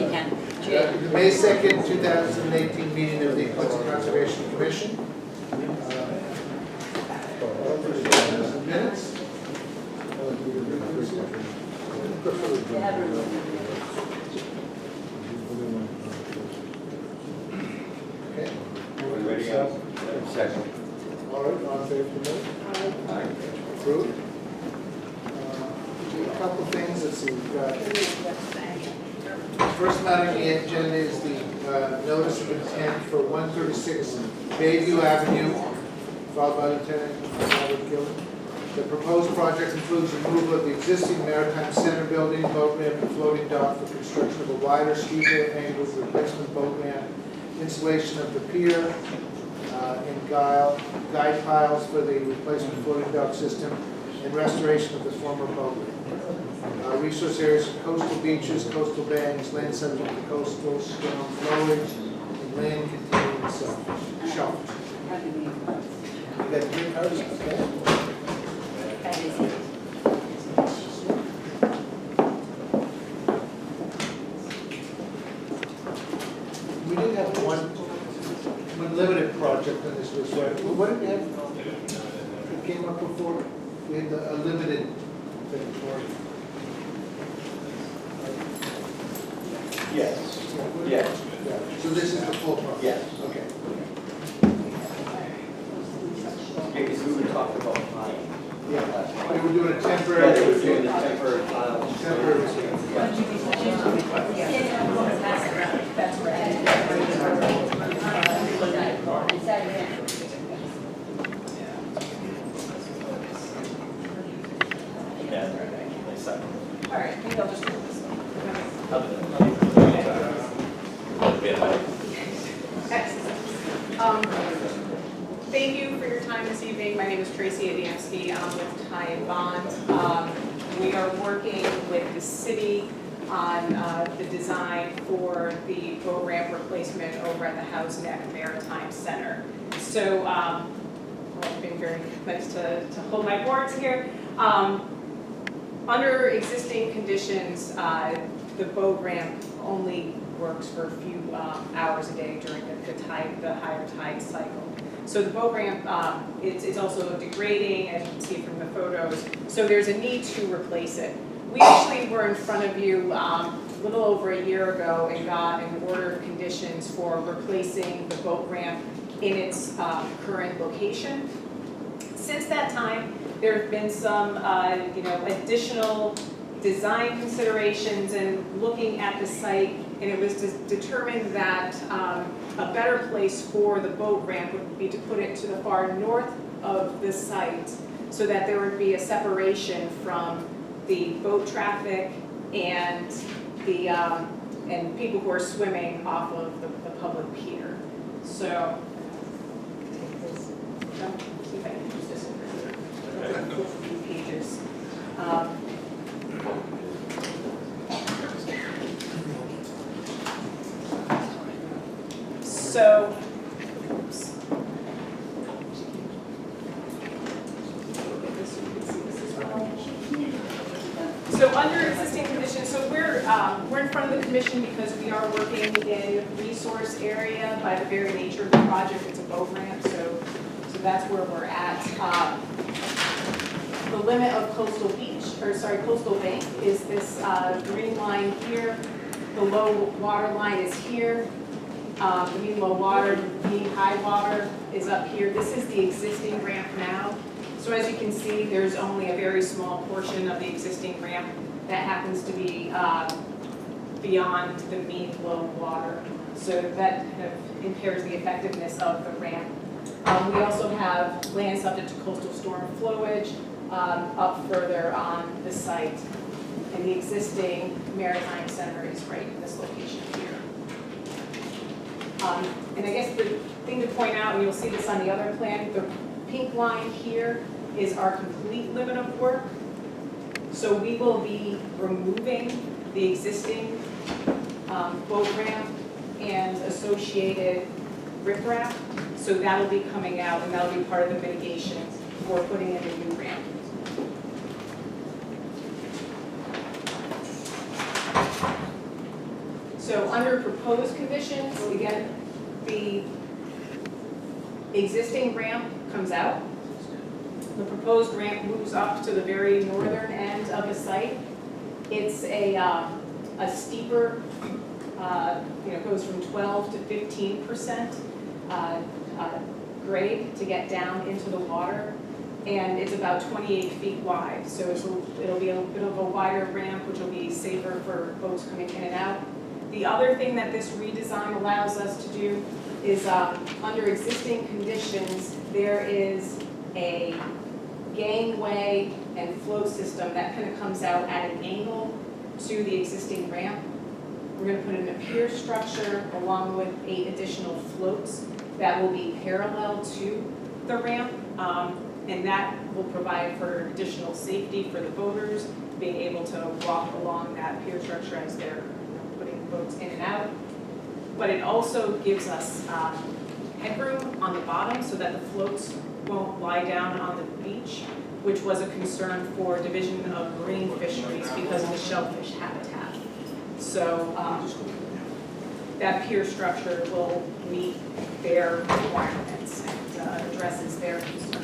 You can. The May 2nd, 2018 meeting of the Quincy Conservation Commission. Minutes? Okay. Ready? Second. All right, all in favor of the minute? Approved. A couple things, let's see, we've got. First matter on the agenda is the notice of intent for 136 Bayview Avenue, filed by Lieutenant Robert Gillen. The proposed project includes removal of the existing Maritime Center building, boat ramp, and floating dock for construction of a wider ski-boat angled replacement boat ramp, installation of the pier and guide piles for the replacement floating dock system, and restoration of the former boat ramp. Resource areas of coastal beaches, coastal banks, land subject to coastal storm flowage, and land containing shellfish. You got green cards? Okay. We did have one limited project on this list, right? What did we have? It came up before. We had a limited thing for it. Yes. Yes. Yeah. So this is the full project? Yes. Okay. Because we were talking about time. Yeah. We were doing a temporary. Yeah, we were doing the temporary files. Temporary. That's right. All right, maybe I'll just do this one. Excellent. Thank you for your time this evening. My name is Tracy Adamski. I'm with Ty and Bond. We are working with the city on the design for the boat ramp replacement over at the House Neck Maritime Center. So, well, it's been very nice to hold my boards here. Under existing conditions, the boat ramp only works for a few hours a day during the higher tide cycle. So the boat ramp, it's also degrading, as you can see from the photos, so there's a need to replace it. We actually were in front of you a little over a year ago and got an order of conditions for replacing the boat ramp in its current location. Since that time, there have been some additional design considerations and looking at the site, and it was determined that a better place for the boat ramp would be to put it to the far north of the site so that there would be a separation from the boat traffic and the and people who are swimming off of the public pier. So, take this, see if I can use this over here. A few pages. So, oops. So under existing conditions, so we're in front of the commission because we are working in resource area by the very nature of the project. It's a boat ramp, so that's where we're at. The limit of coastal bank is this green line here. The low water line is here. The mean low water, mean high water is up here. This is the existing ramp now. So as you can see, there's only a very small portion of the existing ramp that happens to be beyond the mean low water. So that kind of impairs the effectiveness of the ramp. We also have land subject to coastal storm flowage up further on the site. And the existing maritime center is right in this location here. And I guess the thing to point out, and you'll see this on the other plan, the pink line here is our complete limit of work. So we will be removing the existing boat ramp and associated riprap. So that'll be coming out and that'll be part of the mitigation for putting in a new ramp. So So under proposed conditions, again, the existing ramp comes out. The proposed ramp moves up to the very northern end of the site. It's a steeper, goes from 12 to 15% grade to get down into the water. And it's about 28 feet wide, so it'll be a bit of a wider ramp, which will be safer for boats coming in and out. The other thing that this redesign allows us to do is, under existing conditions, there is a gangway and flow system that kind of comes out at an angle to the existing ramp. We're going to put in a pier structure along with 8 additional floats that will be parallel to the ramp. And that will provide for additional safety for the boaters, being able to walk along that pier structure as they're putting boats in and out. But it also gives us headroom on the bottom so that the floats won't lie down on the beach, which was a concern for division of marine fisheries because of the shellfish habitat. So that pier structure will meet their requirements and addresses their concerns.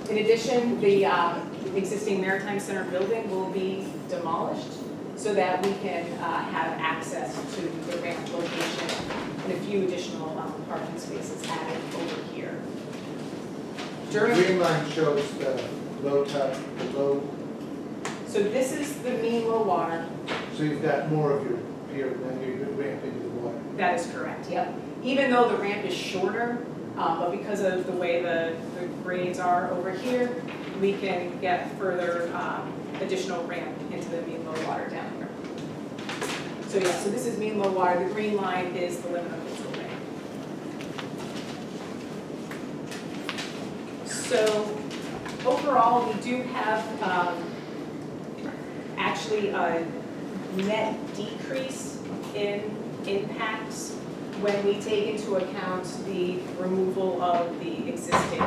In addition, the existing Maritime Center building will be demolished so that we can have access to the ramp location and a few additional parking spaces added over here. The green line shows the low tide, the low, So this is the mean low water. so you've got more of your pier than your ramp into the water. That is correct, yep. Even though the ramp is shorter, but because of the way the grades are over here, we can get further additional ramp into the mean low water down here. So yeah, so this is mean low water. The green line is the limit of coastal bay. So overall, we do have actually a net decrease in impacts when we take into account the removal of the existing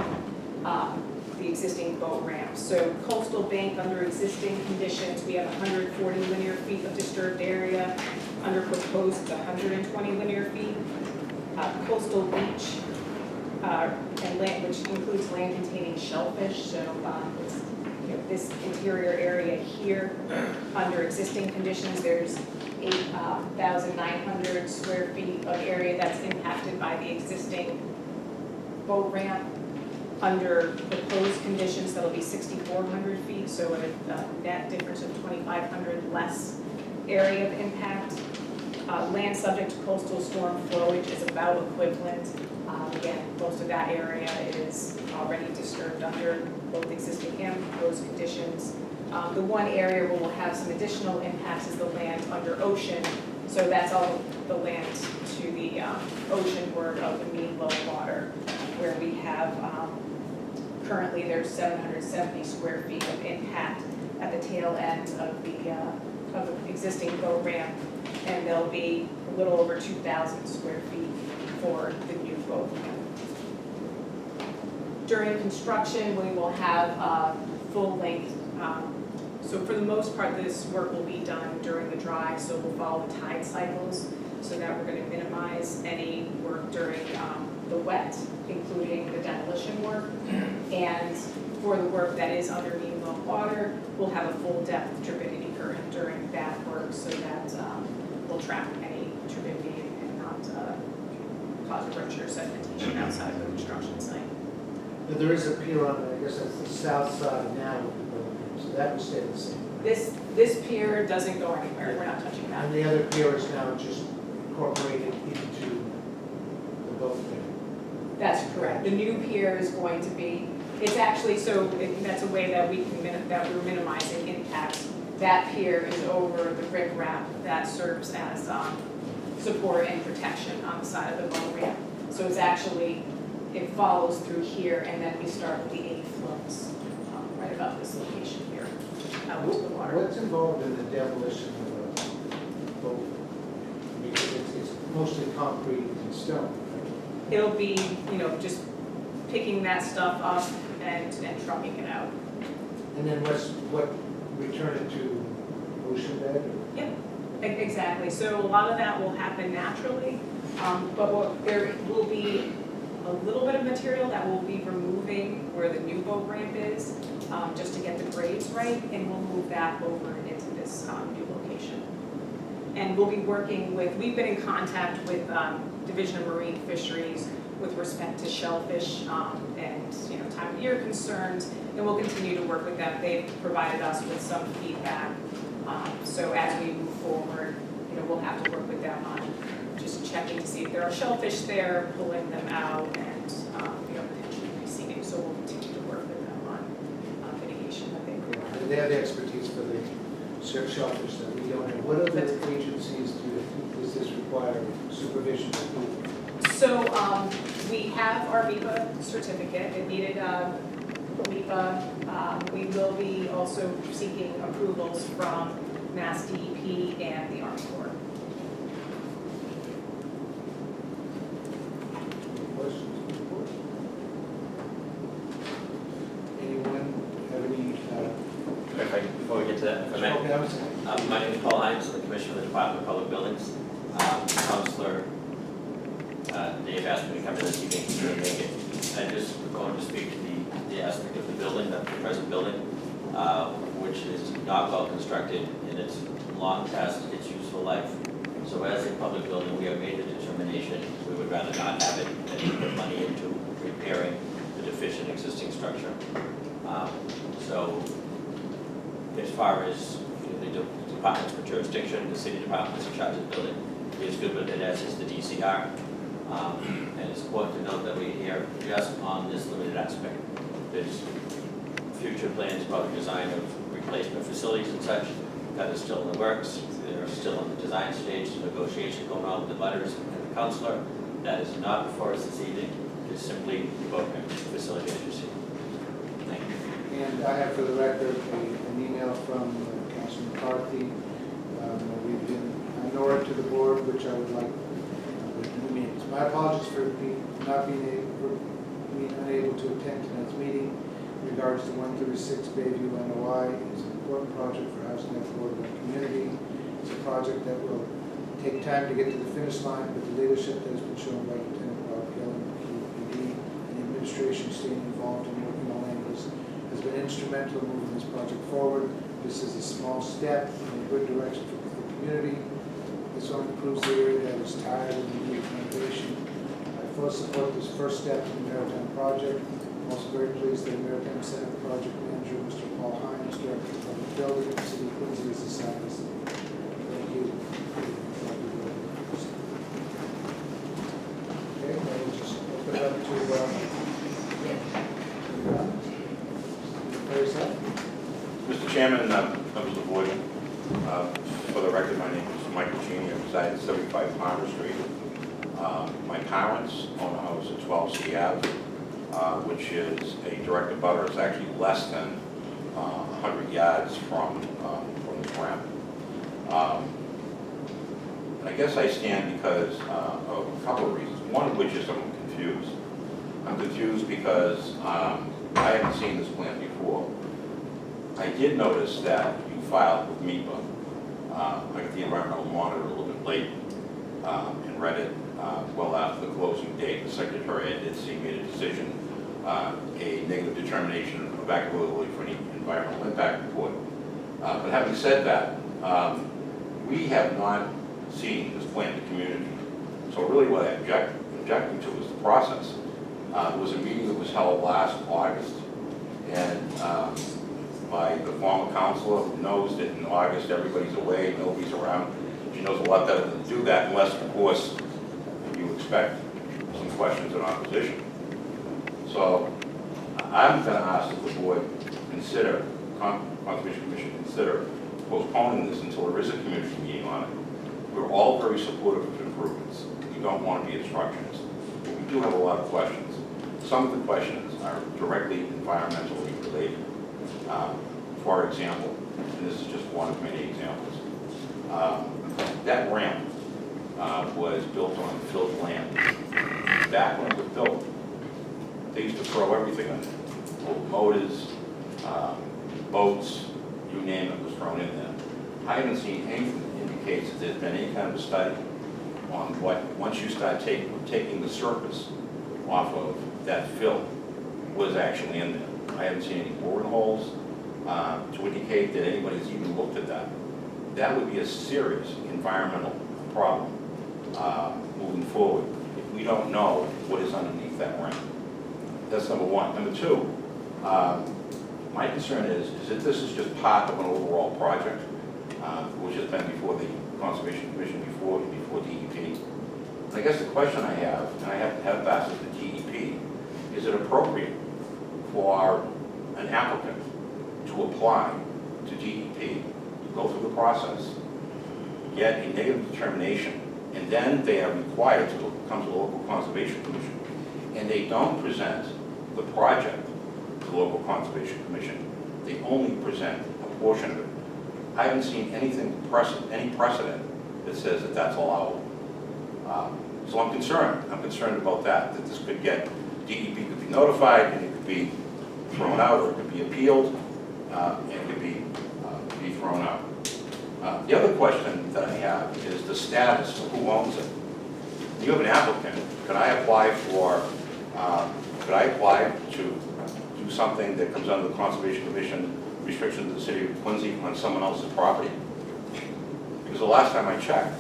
boat ramp. So coastal bank, under existing conditions, we have 140 linear feet of disturbed area. Under proposed, it's 120 linear feet. Coastal beach, and land, which includes land containing shellfish. So it's, this interior area here, under existing conditions, there's 8,900 square feet of area that's impacted by the existing boat ramp. Under proposed conditions, that'll be 6,400 feet, so a net difference of 2,500 less area of impact. Land subject to coastal storm flowage is about equivalent. Again, most of that area is already disturbed under both existing and proposed conditions. The one area where we'll have some additional impacts is the land under ocean. So that's all the land to the oceanward of the mean low water, where we have currently there's 770 square feet of impact at the tail end of the existing boat ramp, and there'll be a little over 2,000 square feet for the new boat ramp. During construction, we will have full length. So for the most part, this work will be done during the dry, so we'll follow the tide cycles so that we're going to minimize any work during the wet, including the demolition work. And for the work that is under mean low water, we'll have a full depth turbidity current during that work so that we'll trap any turbidity and not cause rupture or sedimentation outside of the construction site. But there is a pier on, I guess that's the south side now of the building, so that will stay the same. This pier doesn't go anywhere, we're not touching that. And the other pier is now just incorporated into the boat pier. That's correct. The new pier is going to be, it's actually, that's a way that we're minimizing impacts. That pier is over the brick ramp that serves as support and protection on the side of the boat ramp. So it's actually, it follows through here, and then we start with the 8 floats right about this location here, out into the water. What's involved in the demolition of a boat? Because it's mostly concrete and stone, right? It'll be, just picking that stuff up and trucking it out. And then return it to ocean bed? Or? Yep. Exactly, so a lot of that will happen naturally, but there will be a little bit of material that we'll be removing where the new boat ramp is, just to get the grades right, and we'll move that over into this new location. And we'll be working with, we've been in contact with Division of Marine Fisheries with respect to shellfish and time of year concerns, and we'll continue to work with them. They've provided us with some feedback. So as we move forward, we'll have to work with them on just checking to see if there are shellfish there, pulling them out, and potentially reseeding. So we'll continue to work with them on mitigation that they provide. And they have the expertise for the shellfish that we don't have. What other agencies does this require supervision of? So we have our MEPA certificate. It needed MEPA. We will be also seeking approvals from Mass DEP and the Army Corps. Questions? Anyone have any? Before we get to that, if I may. Okay, I was- My name is Paul Hines, I'm the Commissioner of the Department of Public Buildings. Councilor Dave asked me to come to this evening, he couldn't make it. I just going to speak to the aspect of the building, the present building, which is not well constructed and it's long past its useful life. So as a public building, we have made the determination we would rather not have it than put money into repairing the deficient existing structure. So as far as the department's jurisdiction, the city department is in charge of the building, is good with it, as is the DCR. And it's important to note that we're here just on this limited aspect. There's future plans about the design of replacement facilities and such that is still in the works. They're still in the design stage, the negotiation going on with the butters and the councilor. That is not before us this evening. It's simply the boat ramp facility as you see. Thank you. And I have for the record an email from Councilor McCarthy. We've been ignored to the board, which I would like new meetings. My apologies for not being unable to attend tonight's meeting. In regards to 136 Bayview NOI, it's an important project for housing and affordable community. It's a project that will take time to get to the finish line, but the leadership that has been shown by Lieutenant Bob Gill and the QPD and the administration staying involved in working all angles has been instrumental in moving this project forward. This is a small step in a good direction for the community. This only improves the area that is tired of the need for innovation. I fully support this first step in the Maritime project. I'm also very pleased that Maritime Center Project Manager, Mr. Paul Hines, Director of Public Building, and City of Quincy is assigned this. Thank you. Okay, now we'll just open it up to Mr. Chairman, members of the board, for the record, my name is Michael Cheney. I reside at 75 Palmer Street. My parents own a house at 12 C Ave, which is a direct abutter. It's actually less than 100 yards from this ramp. I guess I stand because of a couple of reasons. One of which is I'm confused. I'm confused because I haven't seen this plan before. I did notice that you filed with MEPA. I got the environmental monitor a little bit late and read it well after the closing date. The secretary I did see made a decision, a negative determination of applicability for any environmental impact report. But having said that, we have not seen this plan to community. So really what I objecting to is the process. There was a meeting that was held last August, and by the former counselor who knows that in August everybody's away, nobody's around. She knows a lot better than to do that unless, of course, you expect some questions in opposition. So I'm going to ask that the board consider, Conservation Commission consider postponing this until there is a community meeting on it. We're all very supportive of improvements. We don't want to be obstructionists, but we do have a lot of questions. Some of the questions are directly environmentally related. For example, and this is just one of many examples, that ramp was built on filled land. Back when it was built, they used to throw everything in it. Old motors, boats, you name it was thrown in there. I haven't seen anything that indicates that there's been any kind of a study on what, once you start taking the surface off of that fill, what is actually in there. I haven't seen any boring holes to indicate that anybody's even looked at that. That would be a serious environmental problem moving forward if we don't know what is underneath that ring. That's number one. Number two, my concern is that this is just part of an overall project, which has been before the Conservation Commission, before DEP. And I guess the question I have, and I have asked the DEP, is it appropriate for an applicant to apply to DEP, go through the process, get a negative determination, and then they are required to come to the local conservation commission, and they don't present the project to the local conservation commission. They only present a portion of it. I haven't seen any precedent that says that that's allowable. So I'm concerned. I'm concerned about that this could get, DEP could be notified, and it could be thrown out, or it could be appealed, and it could be thrown out. The other question that I have is the status of who owns it. You have an applicant. Could I apply to do something that comes under the Conservation Commission restriction to the city of Quincy on someone else's property? Because the last time I checked,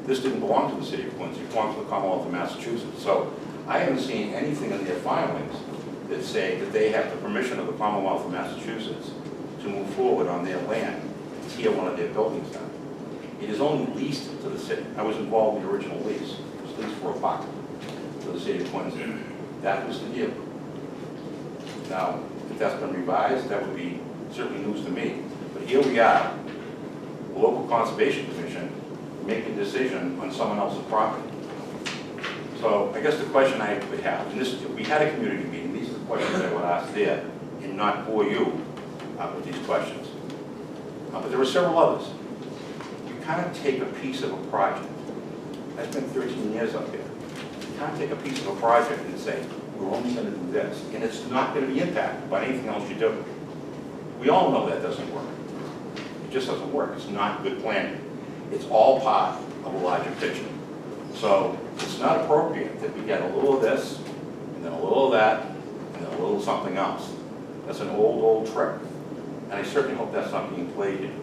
this didn't belong to the city of Quincy. It belonged to the Commonwealth of Massachusetts. So I haven't seen anything in their filings that say that they have the permission of the Commonwealth of Massachusetts to move forward on their land and tear one of their buildings down. It is only leased to the city. I was involved in the original lease. It was leased for $1 to the city of Quincy. That was the deal. Now, if that's been revised, that would be certainly news to me. But here we are, the local conservation commission, making a decision on someone else's property. So I guess the question I would have, and this, we had a community meeting, these are the questions I would ask there, and not bore you with these questions. But there were several others. You can't take a piece of a project. I spent 13 years up here. You can't take a piece of a project and say, we're only going to do this, and it's not going to be impacted by anything else you do. We all know that doesn't work. It just doesn't work. It's not good planning. It's all part of a larger picture. So it's not appropriate that we get a little of this, and then a little of that, and then a little something else. That's an old trick. And I certainly hope that's not being played here.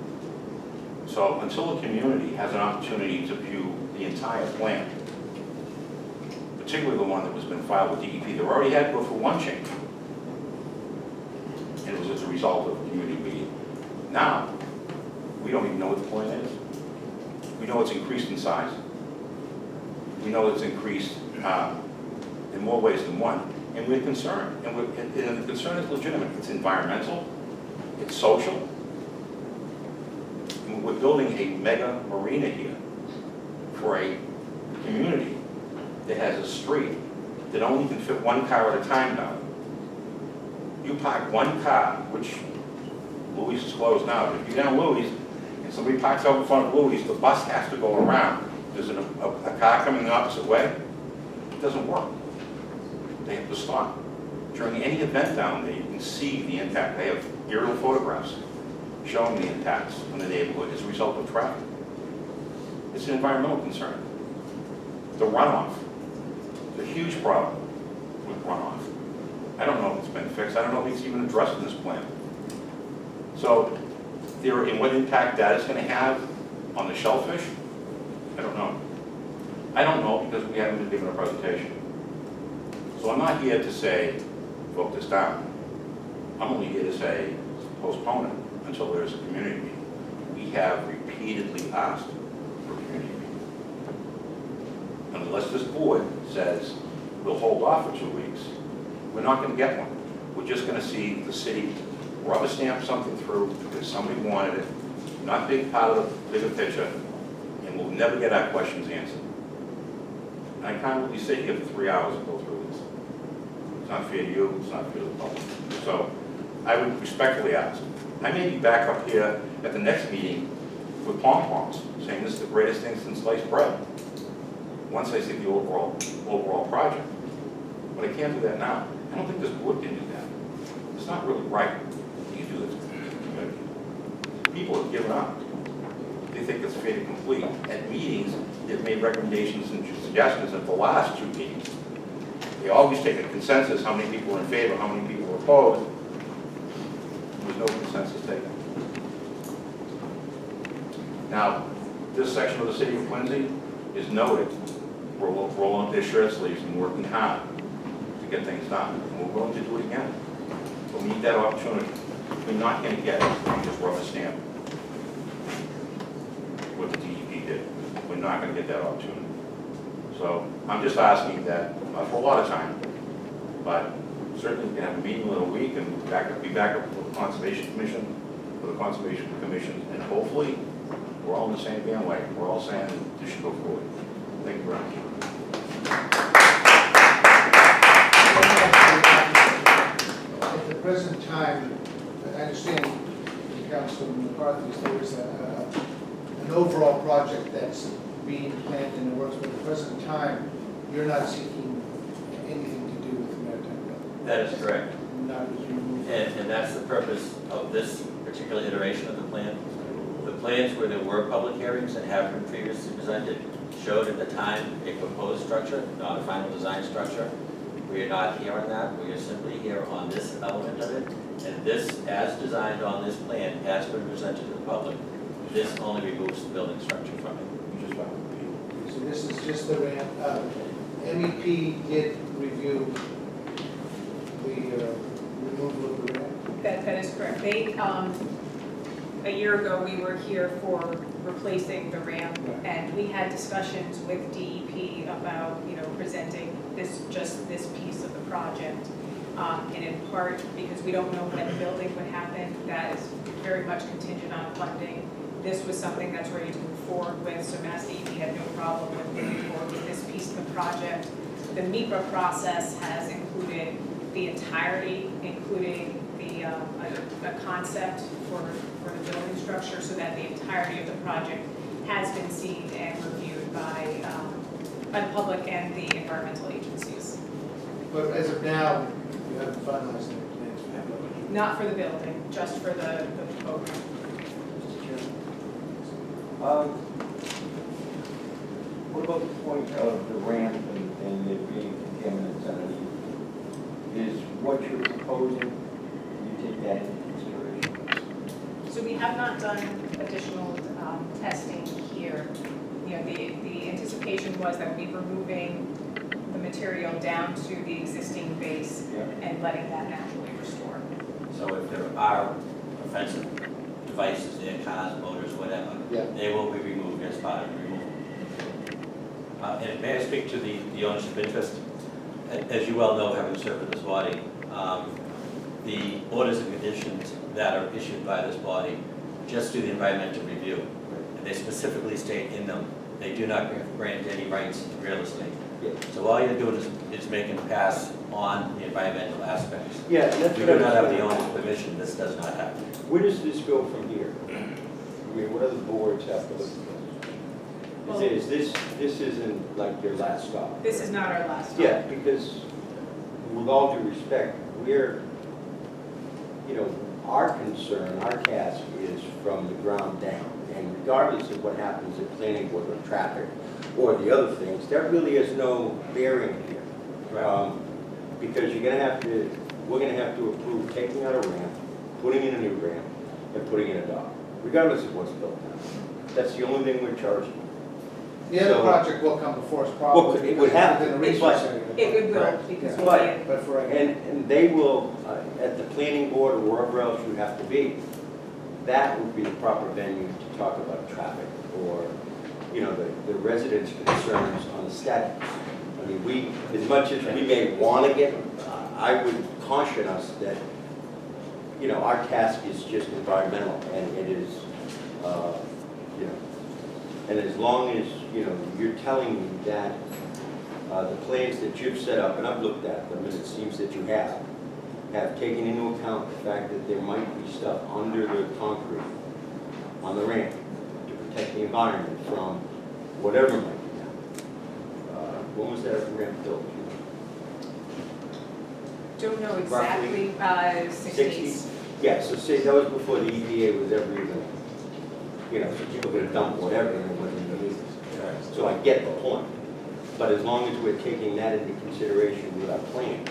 So until the community has an opportunity to view the entire plan, particularly the one that was been filed with DEP, they already had to go through one change. And it was as a result of a community meeting. Now, we don't even know what the plan is. We know it's increased in size. We know it's increased in more ways than one. And we're concerned. And the concern is legitimate. It's environmental. It's social. And we're building a mega marina here for a community that has a street that only can fit one car at a time down. You park one car, which Louis is closed now, but if you're down Louis and somebody parks out in front of Louis, the bus has to go around. There's a car coming the opposite way. It doesn't work. They have to stop. During any event down there, you can see the impact. They have aerial photographs showing the impacts on the neighborhood as a result of traffic. It's an environmental concern. The runoff. It's a huge problem with runoff. I don't know if it's been fixed. I don't know if it's even addressed in this plan. So, and what impact that is going to have on the shellfish, I don't know. I don't know because we haven't been given a presentation. So I'm not here to say, vote this down. I'm only here to say, postpone it until there's a community meeting. We have repeatedly asked for a community meeting. Unless this board says, we'll hold off for 2 weeks, we're not going to get one. We're just going to see the city rubber stamp something through because somebody wanted it, not being part of the bigger picture, and we'll never get our questions answered. And I can't really sit here for 3 hours and go through this. It's not fair to you, it's not fair to the public. So I would respectfully ask, I may be back up here at the next meeting with pom-poms, saying this is the greatest thing since sliced bread, once I see the overall project. But I can't do that now. I don't think this board can do that. It's not really right that you do this to the community. People have given up. They think it's fait complete. At meetings, they've made recommendations and suggestions at the last 2 meetings. They always take a consensus, how many people are in favor, how many people are opposed. There was no consensus taken. Now, this section of the city of Quincy is noted. We're rolling up their shirt sleeves and working hard to get things done. And we're willing to do it again. But we need that opportunity. We're not going to get it from just rubber stamp what the DEP did. We're not going to get that opportunity. So I'm just asking that, not for a lot of time, but certainly we can have a meeting in a week and be back up with the Conservation Commission, and hopefully we're all in the same bandwagon. We're all saying this should go forward. Thank you very much. At the present time, I understand, Councilman McCarthy, there is an overall project that's being planned in the works, but at the present time, you're not seeking anything to do with the maritime building. That is correct. Not as you move. And that's the purpose of this particular iteration of the plan. The plans where there were public hearings and have been previously presented showed at the time a proposed structure, not a final design structure. We are not here on that. We are simply here on this element of it. And this, as designed on this plan, has been presented to the public. This only removes the building structure from it. You just want to repeat. So this is just the ramp. MEP did review the removal of the ramp. That is correct. They, a year ago, we were here for replacing the ramp, and we had discussions with DEP about, presenting just this piece of the project. And in part, because we don't know when the building would happen, that is very much contingent on funding. This was something that's ready to move forward with, so Mass DEP had no problem with moving forward with this piece of the project. The MEPA process has included the entirety, including a concept for the building structure, so that the entirety of the project has been seen and reviewed by the public and the environmental agencies. But as of now, you haven't finalized any plans for that building. Not for the building, just for the program. Mr. Chairman? What about the point of the ramp and there being contaminants underneath? Is what you're proposing, you take that into consideration? So we have not done additional testing here. The anticipation was that we were moving the material down to the existing base Yeah. and letting that naturally restore. So if there are offensive devices there, cars, motors, whatever, Yeah. they will be removed as part of the removal. And may I speak to the ownership interest? As you well know, having served in this body, the orders and conditions that are issued by this body just do the environmental review. And they specifically state in them, they do not grant any rights to real estate. Yeah. So all you're doing is making pass on the environmental aspects. Yeah, that's We what I do not have was the gonna- owner's permission, this does not happen. Where does this go from here? I mean, what other boards have to look at this? This isn't like your last stop? This is not our last stop. Yeah, because with all due respect, we're, our concern, our task is from the ground down. And regardless of what happens at planning board or traffic or the other things, there really is no bearing here. Because we're gonna have to approve taking out a ramp, putting in a new ramp, and putting in a dock, regardless of what's built now. That's the only thing we're charging. The other So- project will come before us Well, probably. it would have to, within the resource but- area. It will, Correct. because Yeah. we'll be, But for right now. And they will, at the planning board or wherever else you have to be, that would be the proper venue to talk about traffic or, the residents' concerns on the status. I mean, as much as we may want to get, I would caution us that, our task is just environmental and it is, and as long as, you're telling me that the plans that you've set up, and I've looked at them, and it seems that you have taken into account the fact that there might be stuff under the concrete on the ramp to protect the environment from whatever might be down. When was that ramp built? don't know exactly, 60s. Yeah, so say that was before the EPA was ever even you know, so people could dump whatever and it wasn't underneath. So I get the point. But as long as we're taking that into consideration with our plan,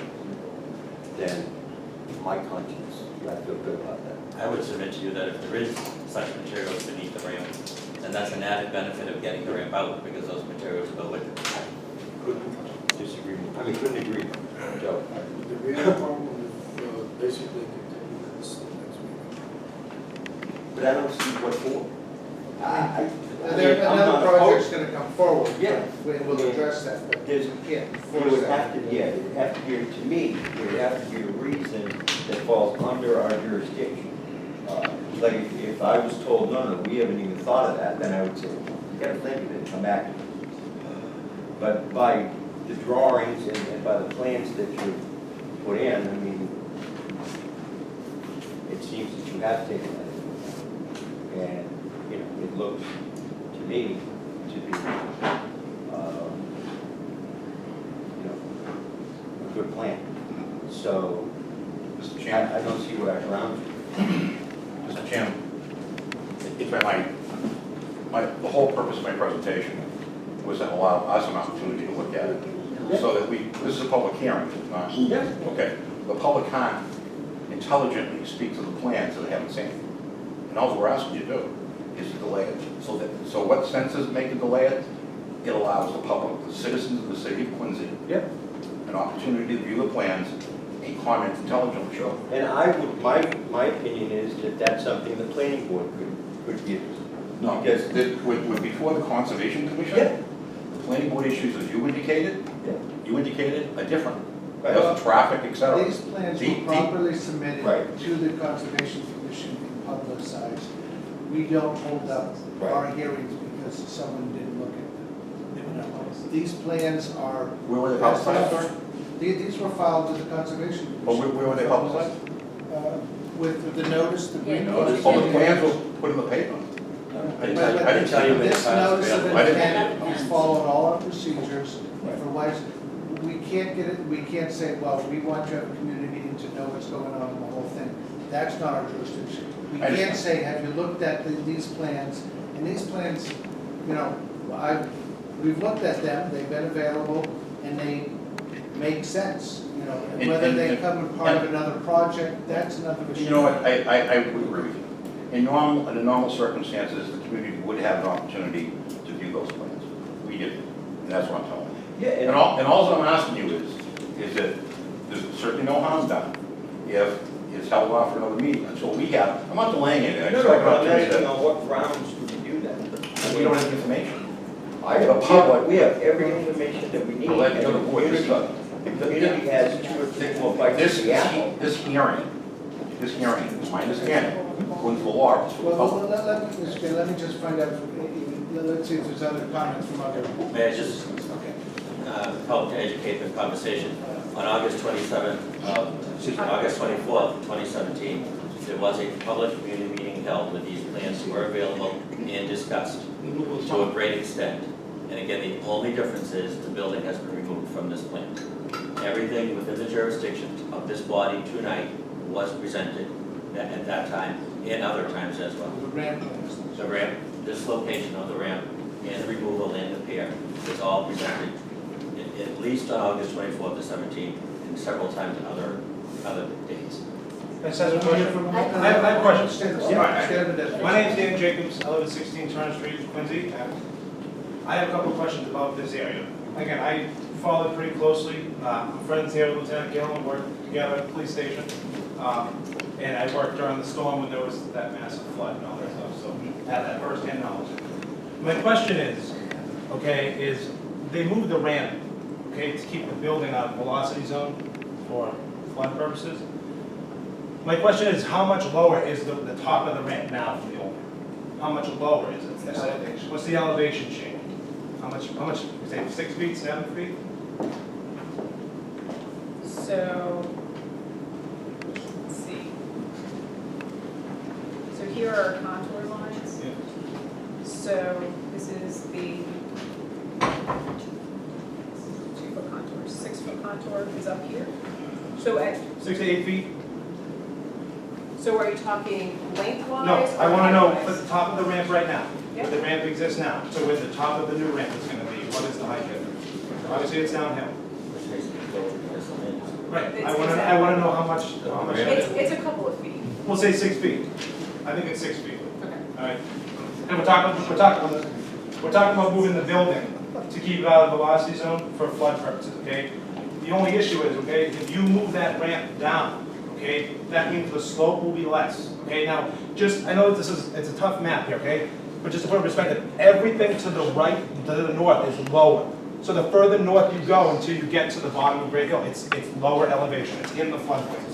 then my conscience, I feel good about that. I would submit to you that if there is such materials beneath the ramp, then that's an added benefit of getting the ramp out, because those materials go with it. Couldn't disagree, I mean, couldn't agree, Joe. The real problem with basically continuing this next week. But I don't see what for. I There, I'm another not project's opposed. gonna come forward. Yeah. We'll address that, but There's, you can't it force would that. have to, yeah, it would have to be, to me, it would have to be a reason that falls under our jurisdiction. Like if I was told, no, we haven't even thought of that, then I would say, you gotta think of it, come back to me. But by the drawings and by the plans that you put in, I mean, it seems that you have taken that into account. And, you know, it looks to me to be, you know, a good plan. So, Mr. Chairman, I don't see what our grounds Mr. Chairman, if I might, the whole purpose of my presentation was to allow us an opportunity to look at it, so that this is a public hearing, not, Yes. okay, the public can't intelligently speak to the plans that they haven't seen. And all we're asking you to do is to delay it. So what sense does it make to delay it? It allows the public, the citizens of the city of Quincy, Yep. an opportunity to view the plans and comment intelligently. Sure. And I would, my opinion is that that's something the planning board could give us. No, Because- with before the Conservation Commission, Yeah. the planning board issues, as you indicated, are different. Right. There's traffic, et cetera. These plans The- were properly submitted Right. to the Conservation Commission and publicized. We don't hold up our hearings because someone didn't look at them. These plans are. Where were they publicized, sir? These were filed with the Conservation But Commission. where were they publicized? With the notice that we. Yeah, Oh, the plans were put in the paper. I didn't tell you many This times. notice of I didn't- intent has followed all our procedures. Otherwise, we can't get it, we can't say, well, we want to have a community meeting to know what's going on in the whole thing. That's not our jurisdiction. We I can't understand. say, have you looked at these plans? And these plans, you know, we've looked at them, they've been available, and they make sense, you know. And And- whether and- they and- come in part of another project, that's another issue. You know what, I would agree with you. Under normal circumstances, the community would have an opportunity to view those plans. We did, and that's what I'm telling you. Yeah, And all I'm asking you is that there's certainly no harm done if it's held off for another meeting until we have, I'm not delaying it. I no, just no, like but I'm to- asking on what grounds would you do that? We don't have the information. The public, we have every information that we need. Well, that's the other And board, this stuff. the community has 2 or 3 more bites This of the apple. hearing, is my understanding, according to the law, is for the Well, public. let me just find out, let's see if there's other comments from other. May I just Okay. help to educate the conversation? On August 27th, August 24th, 2017, there was a public community meeting held with these plans were available and discussed to a great extent. And again, the only difference is the building has been removed from this plan. Everything within the jurisdiction of this body tonight was presented at that time and other times as well. The ramp plans. The ramp, this location of the ramp and the removal and the pier was all presented at least on August 24th to 17th and several times other days. Can I say a question? I I have a question. Stand Yeah. up. My name's Dan Jacobs, I live at 16 Turner Street, Quincy. I have a couple of questions about this area. Again, I followed pretty closely. I'm friends here with Lieutenant Gillen, worked together at the police station. And I worked during the storm when there was that massive flood and all that stuff, so I have that firsthand knowledge. My question is, okay, is they moved the ramp, okay, to keep the building out of velocity zone for flood purposes. My question is, how much lower is the top of the ramp now from the old one? How much lower is it? The elevation. What's the elevation change? How much, you say 6 feet, 7 feet? So, let's see. So here are our contour lines. Yeah. So this is the 2-foot contour, 6-foot contour is up here. So at, 6 to 8 feet? So are you talking lengthwise? No, I or want to know height-wise? at the top of the ramp right now, Yep. where the ramp exists now, so where the top of the new ramp is going to be, what is the height there? Obviously, it's downhill. Right, I want to know how much. It's a couple of feet. We'll say 6 feet. I think it's 6 feet. Okay. All right. And we're talking about moving the building to keep it out of the velocity zone for flood purposes, okay? The only issue is, okay, if you move that ramp down, okay, that means the slope will be less, okay? Now, I know it's a tough map here, okay? But just to put in perspective, everything to the right, to the north is lower. So the further north you go until you get to the bottom of Great Hill, it's lower elevation, it's in the floodplain,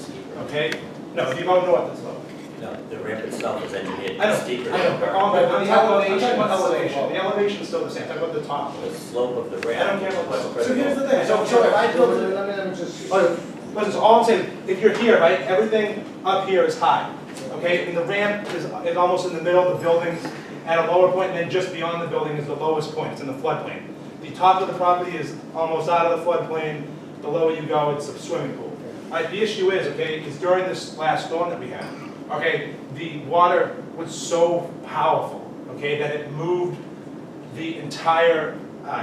okay? No, if you go north, it's lower. No, the ramp itself is engineered I know, steeper. I know, but I'm talking about elevation, the elevation is still the same, I'm talking about the top. The slope of the ramp. I don't care is what's what, critical. so here's the thing, so if I Let build me, it, let me just. listen, so all I'm saying, if you're here, right, everything up here is high, okay? And the ramp is almost in the middle, the building's at a lower point, and then just beyond the building is the lowest point, it's in the floodplain. The top of the property is almost out of the floodplain, the lower you go, it's a swimming pool. All right, the issue is, okay, is during this last storm that we had, okay, the water was so powerful, okay, that it moved the entire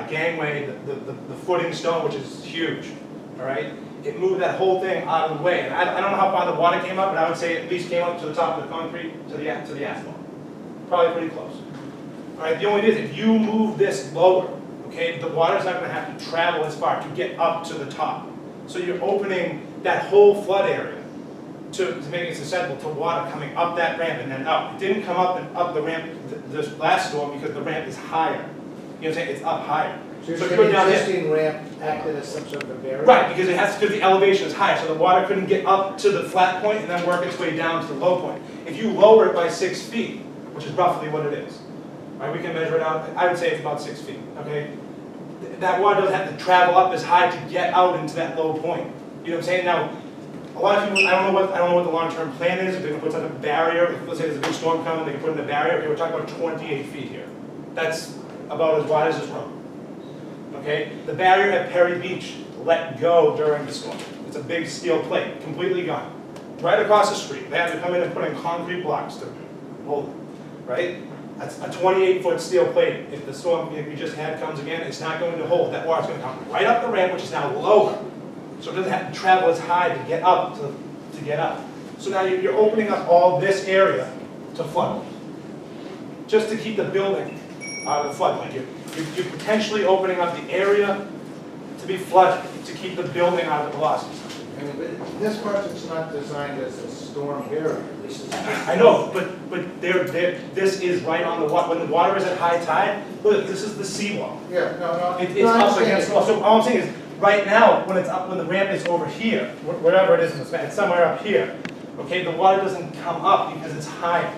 gangway, the footing stone, which is huge, all right? It moved that whole thing out of the way. And I don't know how far the water came up, but I would say it at least came up to the top of the concrete, to the asphalt. Probably pretty close. All right, the only thing is, if you move this lower, okay, the water's not gonna have to travel as far to get up to the top. So you're opening that whole flood area to make it susceptible to water coming up that ramp and then up. It didn't come up and up the ramp this last storm because the ramp is higher. You know what I'm saying? It's up higher. So if you're you go saying down the there- existing ramp acted as some sort of a barrier? Right, because the elevation is higher, so the water couldn't get up to the flat point and then work its way down to the low point. If you lower it by 6 feet, which is roughly what it is, right, we can measure it out, I would say it's about 6 feet, okay? That water doesn't have to travel up as high to get out into that low point. You know what I'm saying? Now, a lot of people, I don't know what the long-term plan is, if they're gonna put some barrier, if, let's say there's a big storm coming, they can put in a barrier, okay, we're talking about 28 feet here. That's about as wide as this room. Okay, the barrier at Perry Beach let go during the storm. It's a big steel plate, completely gone. Right across the street, they had to come in and put in concrete blocks to hold it, right? That's a 28-foot steel plate. If the storm we just had comes again, it's not going to hold. That water's going to come right up the ramp, which is now lower. So it doesn't have to travel as high to get up, to get up. So now you're opening up all this area to flood, just to keep the building out of the floodplain. You're potentially opening up the area to be flooded, to keep the building out of the velocity zone. I mean, but this project's not designed as a storm barrier. This is just. I know, but this is right on the water. When the water is at high tide, look, this is the seawall. Yeah, no. It's no, I up understand. against the wall. So all I'm saying is, right now, when it's up, when the ramp is over here, wherever it is in the span, it's somewhere up here, okay, the water doesn't come up because it's higher.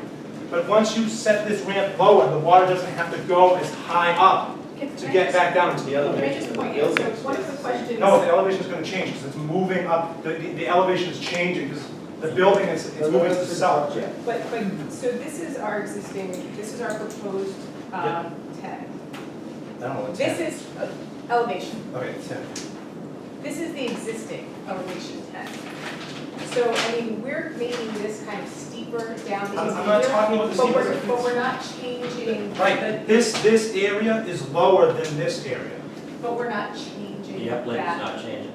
But once you set this ramp lower, the water doesn't have to go as high up to get back down into the Can I elevation. just point out, so one of the questions. No, the elevation is going to change because it's moving up, the elevation is changing because the building is, it's moving to the south. But, so this is our existing, this is our proposed, 10. I don't know what's This is elevation. Okay, 10. This is the existing elevation 10. So, I mean, we're making this kind of steeper down the. I'm not talking about the steeper. But we're not changing. Right, this area is lower than this area. But we're not changing The uplift is that. not changing.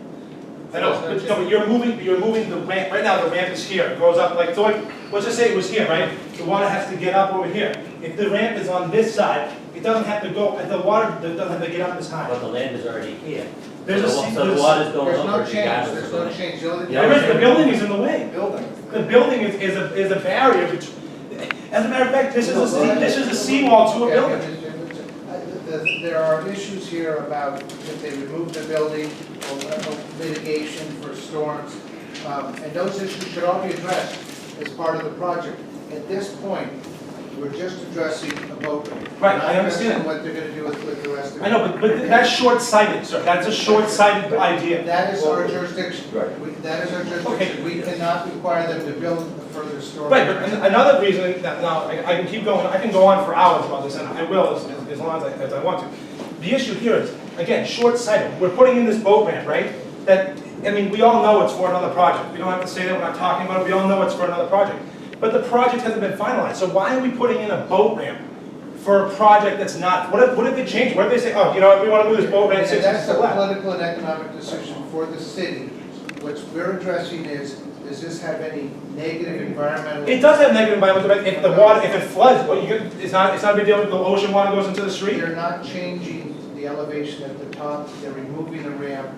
I know, but no, but you're moving the ramp, right now the ramp is here, it goes up like, so like, let's just say it was here, right? The water has to get up over here. If the ramp is on this side, it doesn't have to go, the water doesn't have to get up as high. But the land is already here. There's a, So the water's going There's no over change, regardless there's of no the. change. The only Yeah, There is, the building is in the way. Building. The building is a barrier between, as a matter of fact, this is a seawall to a building. There are issues here about if they remove the building or mitigation for storms. And those issues should all be addressed as part of the project. At this point, we're just addressing a boat ramp. Right, I understand. Not addressing what they're gonna do with the rest of it. I know, but that's short-sighted, sir, that's a short-sighted idea. That is our jurisdiction. Right. That is our jurisdiction. We cannot require them to build a further storm. Right, but another reason that, now, I can keep going, I can go on for hours about this, and I will as long as I want to. The issue here is, again, short-sighted. We're putting in this boat ramp, right? That, I mean, we all know it's for another project. We don't have to say that, we're not talking about it, we all know it's for another project. but the project hasn't been finalized. So why are we putting in a boat ramp for a project that's not, what if they change? What if they say, oh, you know what, we want to move this boat ramp And 6 that's inches to a the left? political and economic decision for the city. What we're addressing is, does this have any negative environmental? It does have negative environmental impact. If the water, if it floods, well, it's not a big deal if the ocean water goes into the street. They're not changing the elevation at the top, they're removing the ramp.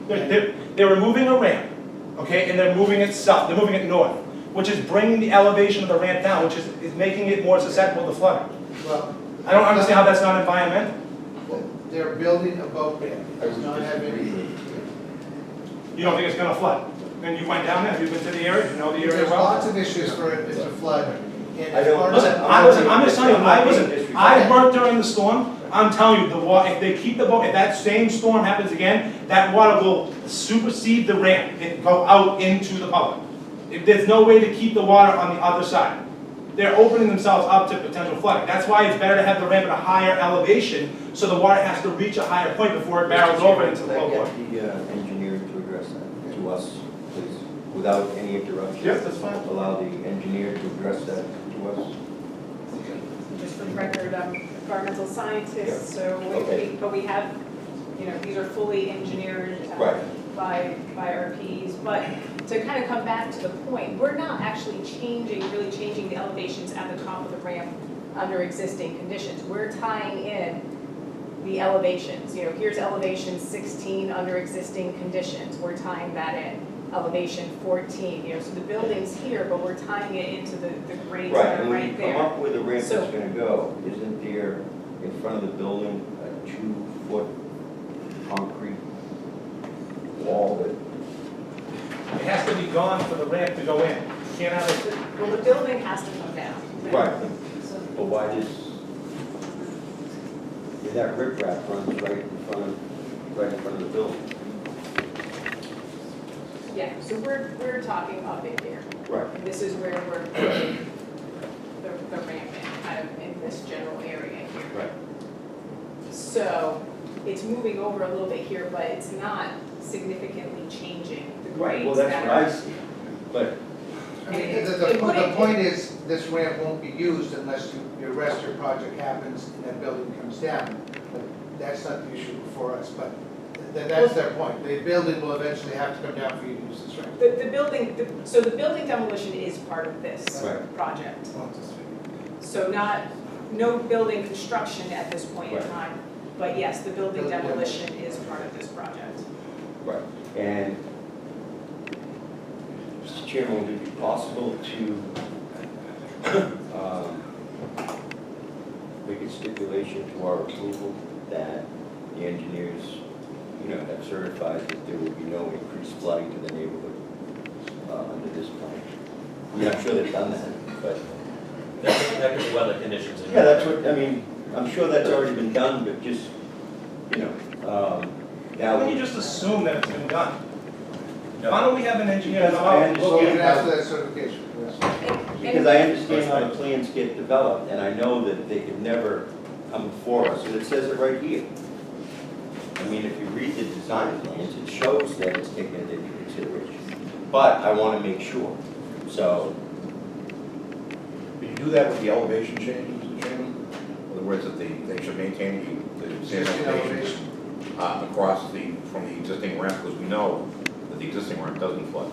They're removing a ramp, okay, and they're moving it south, they're moving it north, which is bringing the elevation of the ramp down, which is making it more susceptible to flooding. Well, I don't understand how that's not environmental. they're building a boat ramp, I does would not have any. You don't think it's gonna flood? And you went down there, you've been to the area, you know the area There's well? lots of issues for it to flood. And I don't- part of Listen, I'm just telling you, I'm not being I worked during the storm, I'm telling you, the water, if they keep the boat, if that same storm happens again, that water will supersede the ramp and go out into the public. There's no way to keep the water on the other side. They're opening themselves up to potential flooding. That's why it's better to have the ramp at a higher elevation, so the water has to reach a higher point before it barrels over into the low point. Could I get the engineer to address that to us, please, without any interruption? Yes, that's fine. Allow the engineer to address that to us. Just for the record, I'm environmental scientist, so Okay. but we have, you know, these are fully engineered Right. by our Ps. But to kind of come back to the point, we're not actually really changing the elevations at the top of the ramp under existing conditions. We're tying in the elevations. You know, here's elevation 16 under existing conditions. We're tying that in. Elevation 14, you know, so the building's here, but we're tying it into the grades Right, that and are when right you there. come up with a ramp So- that's gonna go, isn't there in front of the building a 2-foot concrete wall that? It has to be gone for the ramp to go in. You can't have it. Well, the building has to come down. Right. So- But why does, that riprap runs right in front of the building? Yeah, so we're talking up in here. Right. And this is where we're putting the ramp in, kind of in this general area here. Right. So it's moving over a little bit here, but it's not significantly changing the Right, well, grades that's that what I are. see, but, I mean, And the it wouldn't- point is, this ramp won't be used unless your rest of your project happens and that building comes down. But that's not the issue for us, but that's their point. The building will eventually have to come down for you to use this ramp. The building, so the building demolition is part of this Right. project. So no building construction at this point in Right. time, but yes, the building Building demolition is part of this project. right, and, Mr. Chairman, would it be possible to make a stipulation to our approval that the engineers, have certified that there will be no increased flooding to the neighborhood under this plan? I mean, I'm sure they've done that, but. That could be weather conditions. Yeah, that's what, I mean, I'm sure that's already been done, but just, Why now don't you just assume that it's been done? Why don't we have an engineer Because I look So we at can it? ask for that certification. Yes. Because I understand how the plans get developed, and I know that they could never come before us, and it says it right here. I mean, if you read the design plans, it shows that it's taken into consideration. But I want to make sure, so, But you do that with the elevation changes, Mr. Chairman? In other words, that they should maintain the same Existing elevation elevation. across from the existing ramp, because we know that the existing ramp doesn't flood.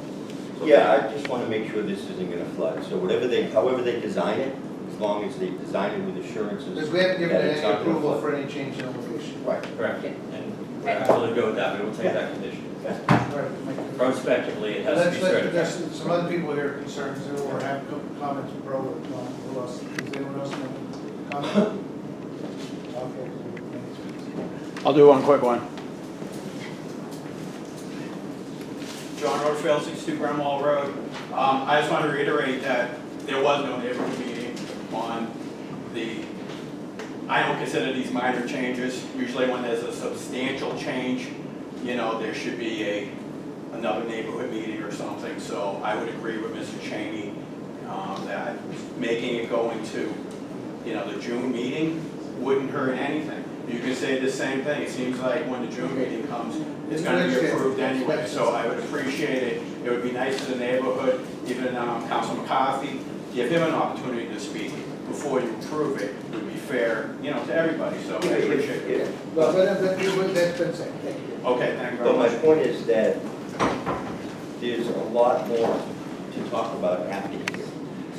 So yeah, I just want to make sure this isn't going to flood. So however they design it, as long as they design it with assurances. Because we haven't given that it's any not gonna approval flood. for any change in elevation. Right. Correct, and we're absolutely good with that, we will take that condition. Right. Prospectively, it has to be certified. There's some other people here concerned too, or have comments, bro, who else, does anyone else have comment? Okay. I'll do one quick one. John Rochefield, 62 Bramwell Road. I just want to reiterate that there was no neighborhood meeting on I don't consider these minor changes. Usually when there's a substantial change, there should be another neighborhood meeting or something. So I would agree with Mr. Cheney that making it go into, the June meeting wouldn't hurt anything. You can say the same thing. It seems like when the June meeting comes, it's going to be approved anyway. So I would appreciate it. It would be nice to the neighborhood, even Council McCarthy, give him an opportunity to speak before you approve it would be fair, you know, to everybody, so I appreciate it. Yeah. Well, that's been said. Thank you. Okay, thank you very But my much. point is that there's a lot more to talk about after here.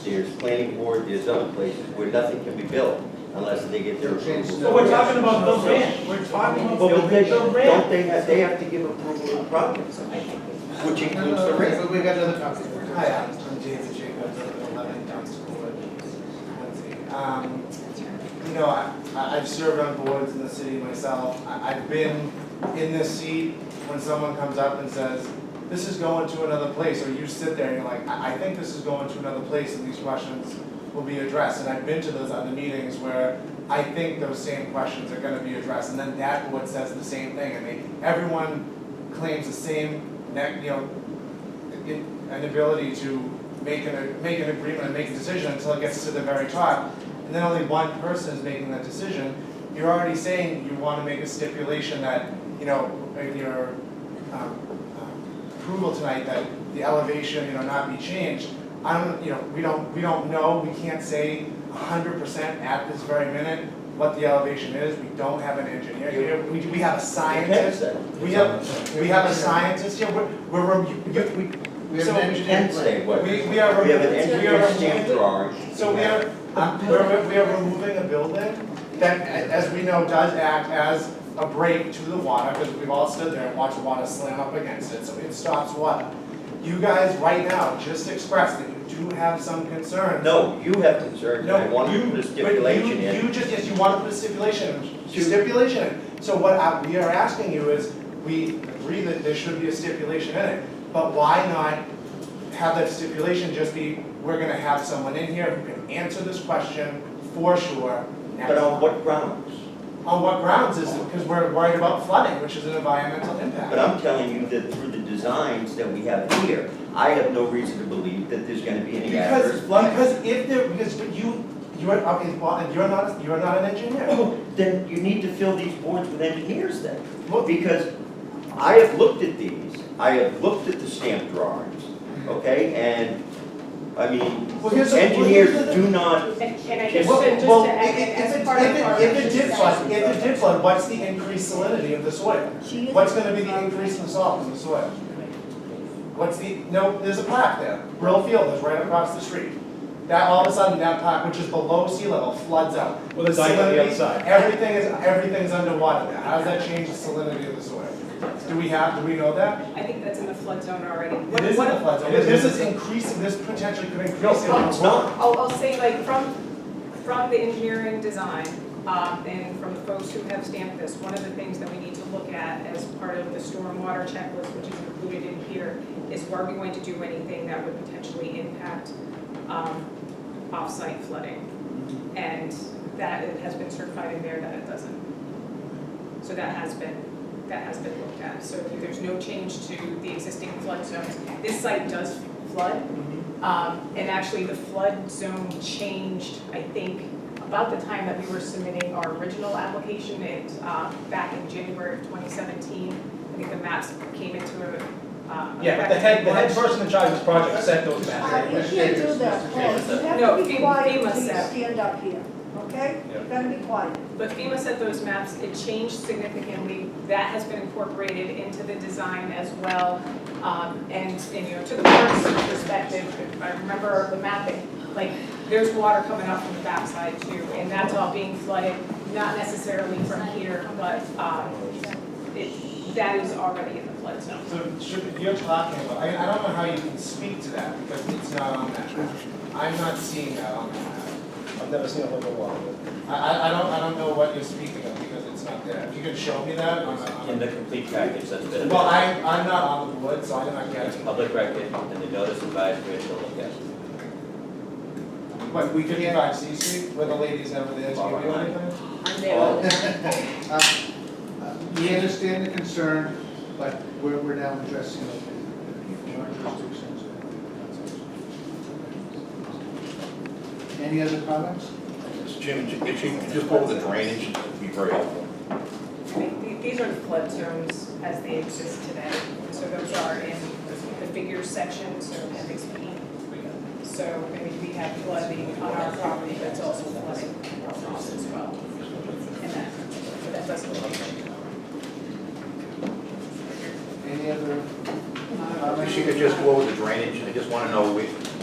There's planning board, there's other places where nothing can be built unless they get their approval. So we're talking about the ramp, we're talking about Well, but they, the don't ramp. they have to give approval of the project, which includes the ramp. We got another copy. Hi, I'm David Jacobs at 11 Down School at Quincy. You know, I've served on boards in the city myself. I've been in this seat when someone comes up and says, this is going to another place, or you sit there and you're like, I think this is going to another place and these questions will be addressed. And I've been to those other meetings where I think those same questions are gonna be addressed, and then that board says the same thing, and everyone claims the same, an ability to make an agreement and make a decision until it gets to the very top, and then only one person is making that decision. You're already saying you want to make a stipulation that, you know, in your approval tonight, that the elevation, you know, not be changed. We don't know, we can't say 100% at this very minute what the elevation is. We don't have an engineer here. We have a scientist. We have a scientist here. We have So an We engineer. can say what, we we are have an engineer stamp removing, drawing. so we are removing a building that, as we know, does act as a break to the water, because we've all stood there and watched the water slam up against it, so it stops water. You guys right now just expressed that you do have some concerns. No, you have concerns, and I No, want to you, put a but stipulation in. you just, yes, you want to put a stipulation in. So what we are asking you is, we agree that there should be a stipulation in it, but why not have that stipulation just be, we're gonna have someone in here who can answer this question for sure next But on month. what grounds? On what grounds is it? Because we're worried about flooding, which is an environmental impact. But I'm telling you that through the designs that we have here, I have no reason to believe that there's gonna be any adverse flooding. Because you're, okay, well, and you're not an engineer. Then you need to fill these boards with engineers then. Well, Because I have looked at these, I have looked at the stamp drawings, okay, and, I mean, Well, here's the- engineers well, here's the- do not, And I Well, guess Well, just well, to add, as part of our. if it did flood, what's the increased salinity of the soil? What's gonna be the increase in salt in the soil? There's a plaque there, Brill Field is right across the street. That, all of a sudden, that plaque, which is below sea level, floods out. With a dike on the Salinity, other side. everything's underwater now, how does that change the salinity of the soil? Do we know that? I think that's in the flood zone already. It is in the flood zone, this is increasing, this potentially could increase. no, it's not. I'll say like from the engineering design, and from the folks who have stamped this, one of the things that we need to look at as part of the stormwater checklist, which is included in here, is were we going to do anything that would potentially impact, off-site flooding? And that it has been certified in there that it doesn't. So that has been looked at. So there's no change to the existing flood zones. This site does flood. And actually the flood zone changed, I think, about the time that we were submitting our original application, back in January of 2017. I think the maps came into Yeah, but the head person in charge of this project set those maps. You can't do that, Paul. You have No, to be quiet FEMA until you said. stand up here, okay? Yeah. You gotta be quiet. But FEMA set those maps, it changed significantly. That has been incorporated into the design as well. And you know, to the board's perspective, if I remember the mapping, like, there's water coming up from the backside too, and that's all being flooded, not necessarily from here, but, that is already in the flood zone. So you're talking about, I don't know how you can speak to that, because it's not on that map. I'm not seeing that on that map. I've never seen a local water. I don't know what you're speaking of, because it's not there. If you could show me that, In the complete package that's been. well, I'm not on the board, so I'm not It's getting. public record and the notice advisory to look at. But we could provide C Street, where the ladies never there to give you anything? I'm there. We understand the concern, but we're now addressing it in our jurisdictions. Any other comments? Jim, if you could just go over the drainage, it'd be very helpful. These are the flood zones as they exist today. So those are in the figures section, so appendix B. So, I mean, we have flooding on our property, but it's also flooding others as well. And that doesn't change. Any other? If you could just go over the drainage, I just want to know,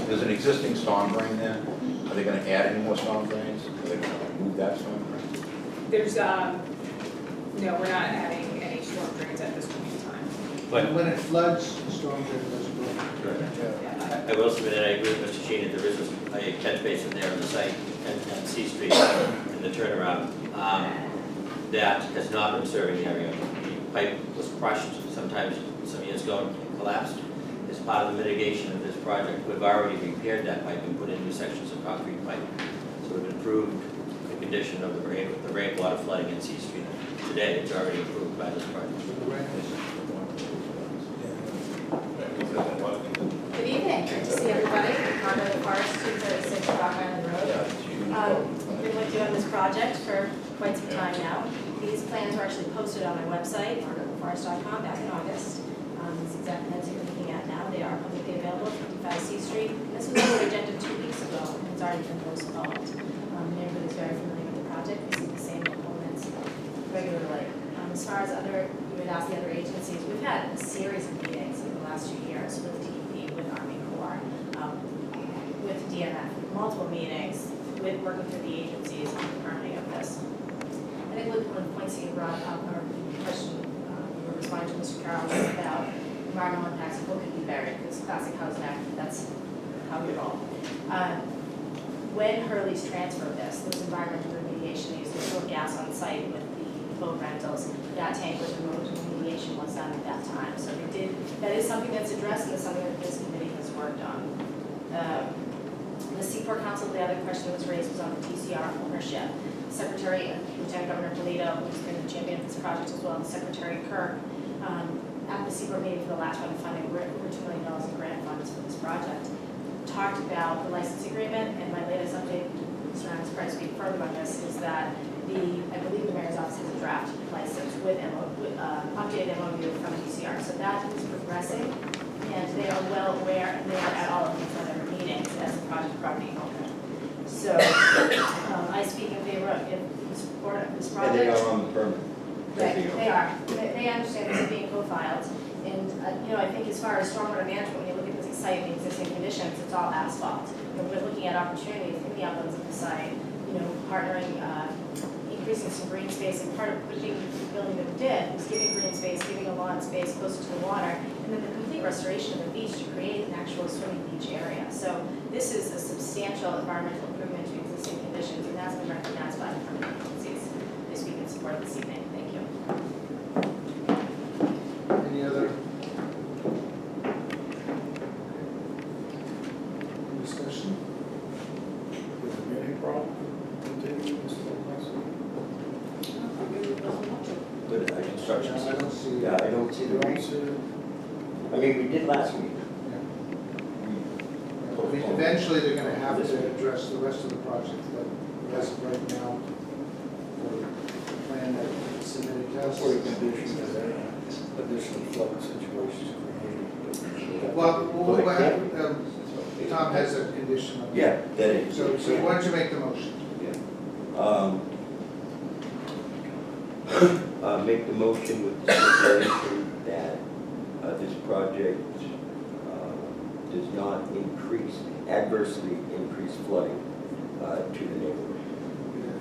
there's an existing storm drain there. Are they going to add any more storm drains? Are they going to move that storm drain? There's, no, we're not adding any storm drains at this point in time. But When it floods, storm drain doesn't go. Yeah. I will submit that I agree with Mr. Cheney, there is a catch basin there on the site and C Street in the turnaround. That has not been serving the area. The pipe was crushed sometimes some years ago and collapsed. As part of the mitigation of this project, we've already repaired that pipe and put in new sections of concrete pipe. So we've improved the condition of the rainwater flooding in C Street. Today, it's already improved by this project. Good evening, great to see everybody. Margo the Forest, 236 Rock Island Road. Been with you on this project for quite some time now. These plans were actually posted on my website, margotheforest.com, back in August. These exact plans you're looking at now, they are publicly available, 55 C Street. This was on the agenda 2 weeks ago, and it's already been postponed. The neighborhood is very familiar with the project. We see the same components regularly. As far as you would ask the other agencies, we've had a series of meetings in the last 2 years with DEP, with Army Corps, with DMF, multiple meetings, with working through the agencies on the permitting of this. I think one of the points that you brought up, or question you were responding to Mr. Carroll, was about environmental impacts of what could be buried, because classic housing act, that's how we roll. When Hurley's transferred this, there was environmental remediation, they used to store gas on site with the boat rentals. That tank was removed and remediation was done at that time. So that is something that's addressed and it's something that this committee has worked on. The Seaport Council, the other question that was raised was on the TCR ownership. Secretary and Lieutenant Governor Polito, who's been the champion of this project as well, and Secretary Kirk, at the Seaport meeting for the last round of funding, we're over $2 million in grant funds for this project. Talked about the license agreement, and my latest update, Mr. Ryan is probably speak further on this, is that I believe the mayor's office has a draft license with updated MOU from DCR. So that is progressing, and they are well aware, and they are at all of these other meetings as a project property owner. So I speak in favor of in support of this project. And they are on the permit. Right, they are. They understand this is being co-filed. And, I think as far as stormwater management, when you look at this site and the existing conditions, it's all asphalt. We're looking at opportunities in the uplands of the site, partnering, increasing some green space, and part of pushing the building that we did was giving green space, giving a lawn space closer to the water, and then the complete restoration of the beach to create an actual swimming beach area. So this is a substantial environmental improvement to existing conditions, and that's been recognized by the permitting agencies. I speak in support of this evening. Thank you. Any other? Discussion? Any problem? Continue, Mr. President? But construction. I don't see. Yeah, I don't see the reason. I mean, we did last week. I mean, eventually, they're gonna have to address the rest of the project, but as of right now, the plan that was submitted to us. Or you can additional flood situations. Well, Tom has a condition of. Yeah, that is. So why don't you make the motion? Make the motion with the stipulation that this project does not adversely increase flooding to the neighborhood.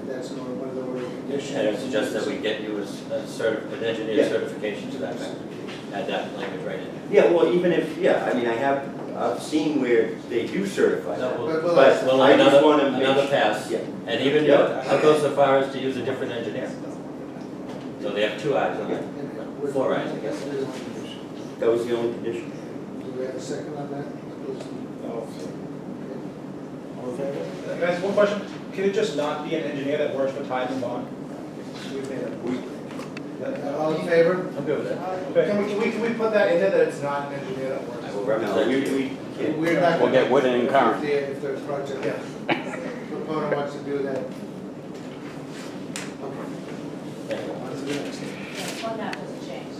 That's one of the order conditions. And I would suggest that we get you an engineer certification to that, add that language right in. Yeah, well, even if, I've seen where they do certify that. No, But Well, I just wanna make another sure- pass, Yeah. and even, I'll go so far as to use a different engineer. So they have 2 eyes on it. 4 eyes, I guess. That was the only condition. Do we have a second on that? No. All in favor? Guys, one question, can it just not be an engineer that works for Tide and Bond? All in favor? I'm good with that. Okay. Can we put that in there that it's not an engineer that works? I will No, represent you. we can't. We're not. We'll get Wooden and Curran. If the project, proponent wants to do that. Okay. On to the next. Yes, one map doesn't change.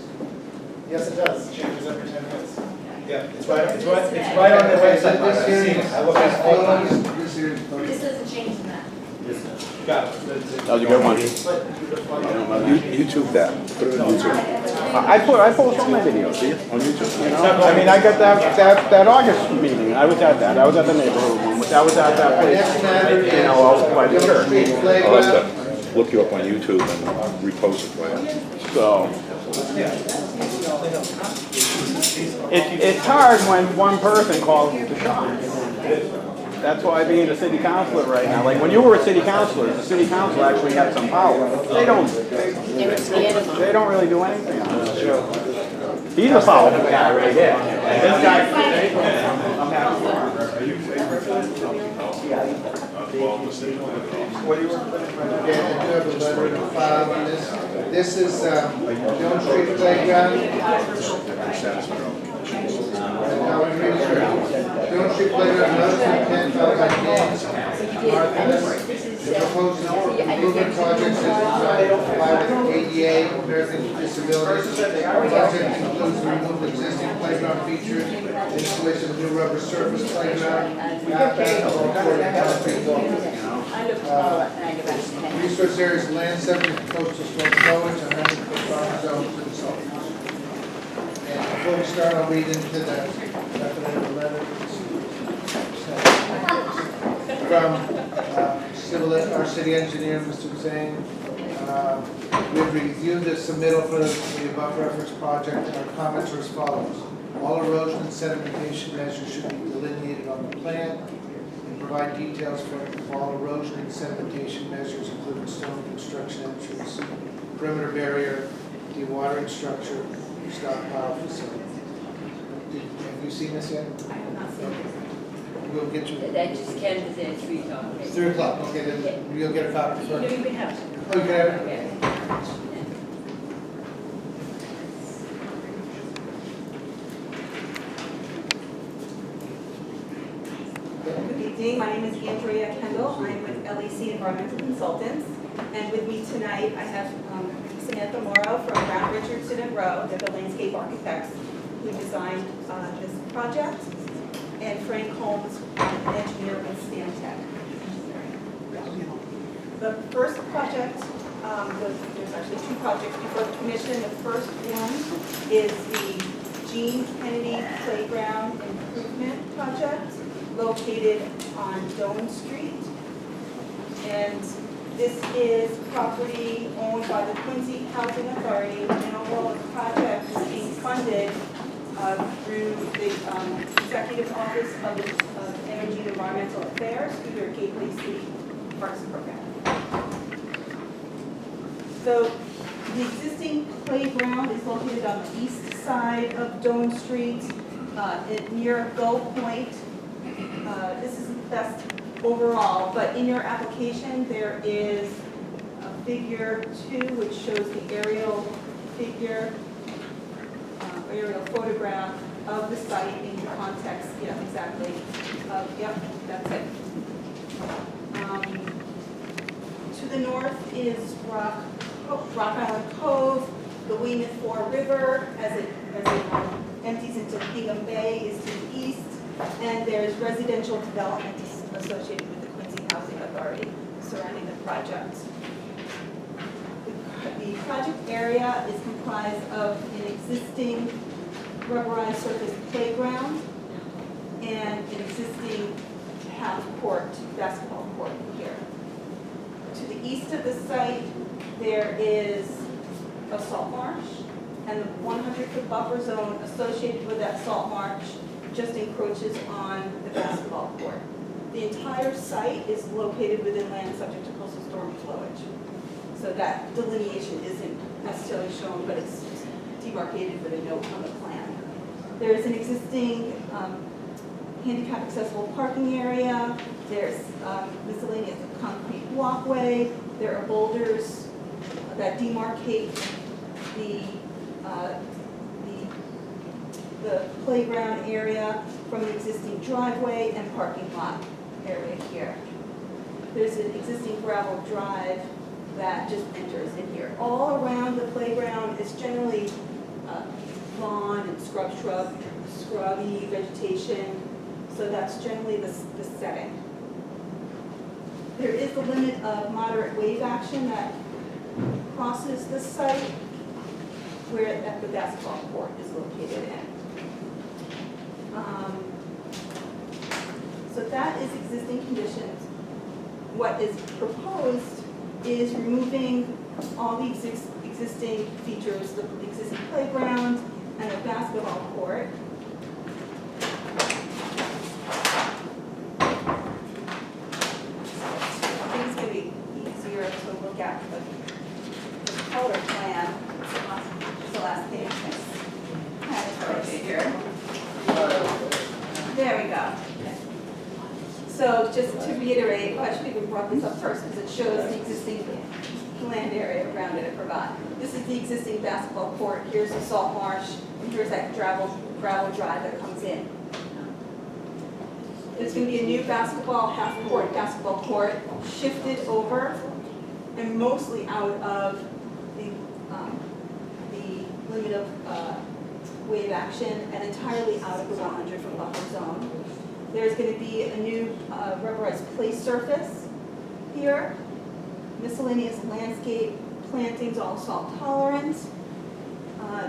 Yes, it does. It changes every 10 minutes. Okay. Yeah, it's right on the website, Mark, I've seen it, I look at it all the time. This hearing is closed. This doesn't change that. Got it. That's it. That was a good one. YouTube that, put it on YouTube. I post all my videos, see, on YouTube, you know? I mean, I got that August meeting, I was at that, I was at the neighborhood one, I was at that place, Next matter is you know, out by the Elm church. Street I'll Playground. have to look you up on YouTube and repost it for you. So. It's hard when one person calls the shots. That's why being a city councilor right now, like when you were a city councilor, the city council actually had some power. They don't really do anything on it. He's a powerful guy right here. And this guy, I'm happy for Okay, I do have a letter to file on this. This is Elm Street Playground. Elm Street Playground, notice of intent filed by James Martinez. The proposed improvement project is designed to comply with ADA, Americans with Disabilities. The project includes the removal of existing playground features, installation of new rubber surface playground, basketball court, and concrete walls. Resource areas land subject to coastal storm flowage, 100-foot farm zone to the south. And before we start, I'll read into the recommended letter from our city engineer, Mr. Zhang. We've reviewed the submittal for the above referenced project, and our comments are as follows. All erosion and sedimentation measures should be delineated on the plan and provide details for all erosion and sedimentation measures, including stone construction entrance, perimeter barrier, dewatering structure, stockpile facility. Have you seen this yet? I have not seen it. We'll get you. That just came to the 3 o'clock. It's 3 o'clock, okay, then you'll get a copy No, first. you can have it. Oh, you can have it? Good evening, my name is Andrea Kendall. I'm with LEC Environmental Consultants. And with me tonight, I have Samantha Morrow from Brown Richardson and Rowe. They're the landscape architects who designed this project. And Frank Holmes, an engineer with Stantec. The first project, there's actually 2 projects before the commission. The first one is the Gene Kennedy Playground Improvement Project located on Doan Street. And this is property owned by the Quincy Housing Authority, and overall the project is being funded through the Executive Office of Energy and Environmental Affairs through their Gateway City Parks Program. So the existing playground is located on the east side of Doan Street, near Gull Point. This is best overall, but in your application there is a figure 2 which shows the aerial figure, aerial photograph of the site in context. Yeah, exactly. Yep, that's it. To the north is Rock Island Cove, the Weymouth Four River as it empties into Bingham Bay is to the east, and there's residential development associated with the Quincy Housing Authority surrounding the project. The project area is comprised of an existing rubberized surface playground and an existing half court, basketball court here. To the east of the site, there is a salt marsh, and the 100-foot buffer zone associated with that salt marsh just encroaches on the basketball court. The entire site is located within land subject to coastal storm flowage. So that delineation isn't necessarily shown, but it's demarcated with a note on the plan. There is an existing handicap accessible parking area. There's miscellaneous concrete walkway. There are boulders that demarcate the playground area from the existing driveway and parking lot area here. There's an existing gravel drive that just enters in here. All around the playground is generally lawn and scrub scrubby vegetation, so that's generally the setting. There is a limit of moderate wave action that crosses the site where the basketball court is located in. So that is existing conditions. What is proposed is removing all the existing features, the existing playground and the basketball court. I think it's going to be easier to look at the color plan. It's the last page. Right here. There we go. So just to reiterate, I should even brought this up first because it shows the existing land area around it provide. This is the existing basketball court. Here's the salt marsh, and here's that gravel drive that comes in. There's going to be a new half-court basketball court shifted over and mostly out of the limit of wave action and entirely out of the 100-foot buffer zone. There's going to be a new rubberized play surface here, miscellaneous landscape plantings, all salt tolerant.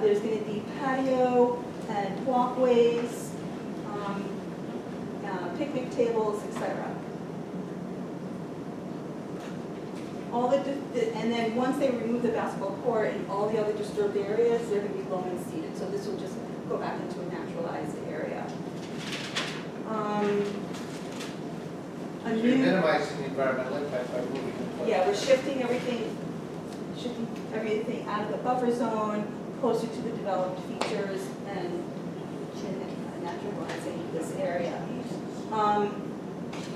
There's going to be patio and walkways, picnic tables, etc. And then once they remove the basketball court and all the other disturbed areas, they're going to be loam and seeded. So this will just go back into a naturalized area. So you're minimizing the environmental impact by moving the. Yeah, we're shifting everything out of the buffer zone, closer to the developed features and naturalizing this area.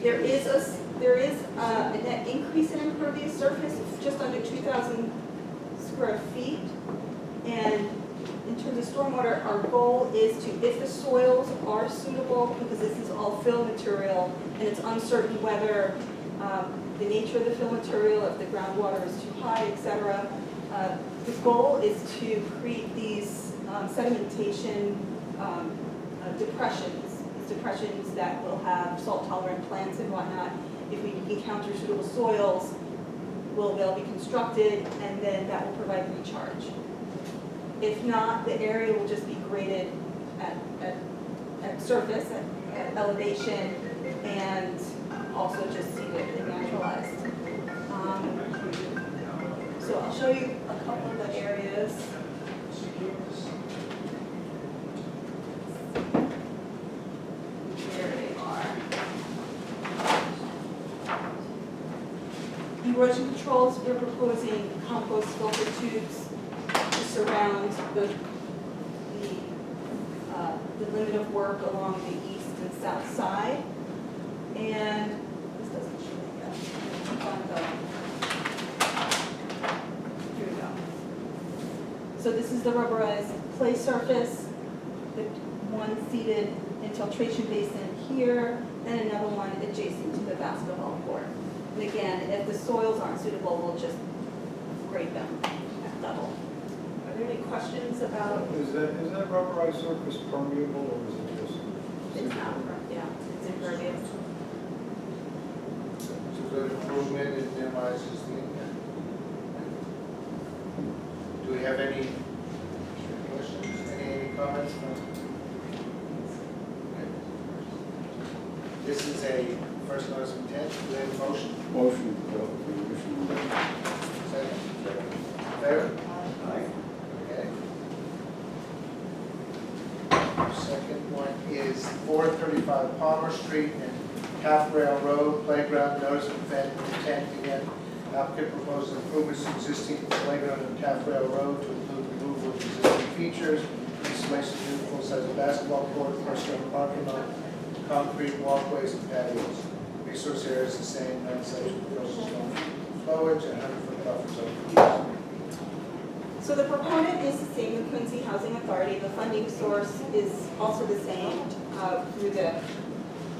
There is a net increase in impervious surface, just under 2,000 square feet. And in terms of stormwater, our goal is to, if the soils are suitable, because this is all fill material, and it's uncertain whether the nature of the fill material, if the groundwater is too high, etc. The goal is to create these sedimentation depressions that will have salt-tolerant plants and whatnot. If we encounter suitable soils, they'll be constructed, and then that will provide recharge. If not, the area will just be graded at surface, at elevation, and also just seeded and naturalized. So I'll show you a couple of the areas. Here they are. Erosion controls, we're proposing compost filter tubes to surround the limit of work along the east and south side. And this doesn't show it yet. Here we go. So this is the rubberized clay surface, the one seated infiltration basin here, and another one adjacent to the basketball court. And again, if the soils aren't suitable, we'll just grade them at level. Are there any questions about? Is that rubberized surface permeable or is it just? It's not, yeah, it's impervious. It's a good improvement, it minimizes the impact. Do we have any questions, any comments? This is a first notice of intent, do we have a motion? Motion. Second? Favor? Okay. Second one is 435 Palmer Street and Half Rail Road, playground, notice of intent again. Applicant proposes improvements to existing playground and Half Rail Road to include removal of existing features, installation of new full-size basketball court, personal parking lot, concrete walkways and patios. Resource area is the same, 9 sections, stone flowage, and 100-foot buffer zone. So the proponent is the same, the Quincy Housing Authority. The funding source is also the same through the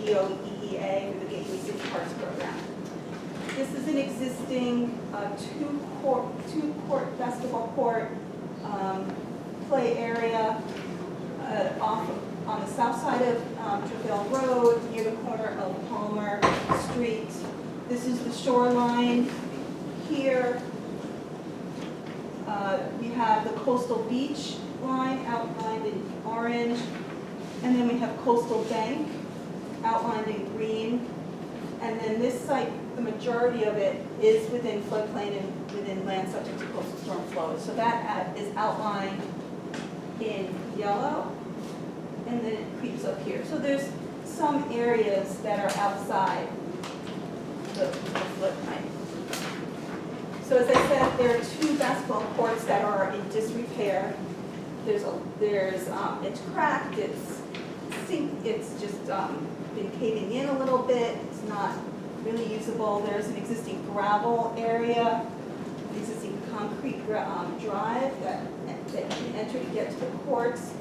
EOEEA, through the Gateway City Parks Program. This is an existing two-court basketball court, play area. off on the south side of Treville Road, near the corner of Palmer Street. This is the shoreline here. We have the coastal beach line outlined in orange, and then we have coastal bank outlined in green. And then this site, the majority of it is within floodplain and within land subject to coastal storm flows. So that is outlined in yellow, and then it creeps up here. So there's some areas that are outside the floodplain. So as I said, there are 2 basketball courts that are in disrepair. It's cracked, it's just been caving in a little bit, it's not really usable. There's an existing gravel area, an existing concrete drive that you can enter to get to the courts.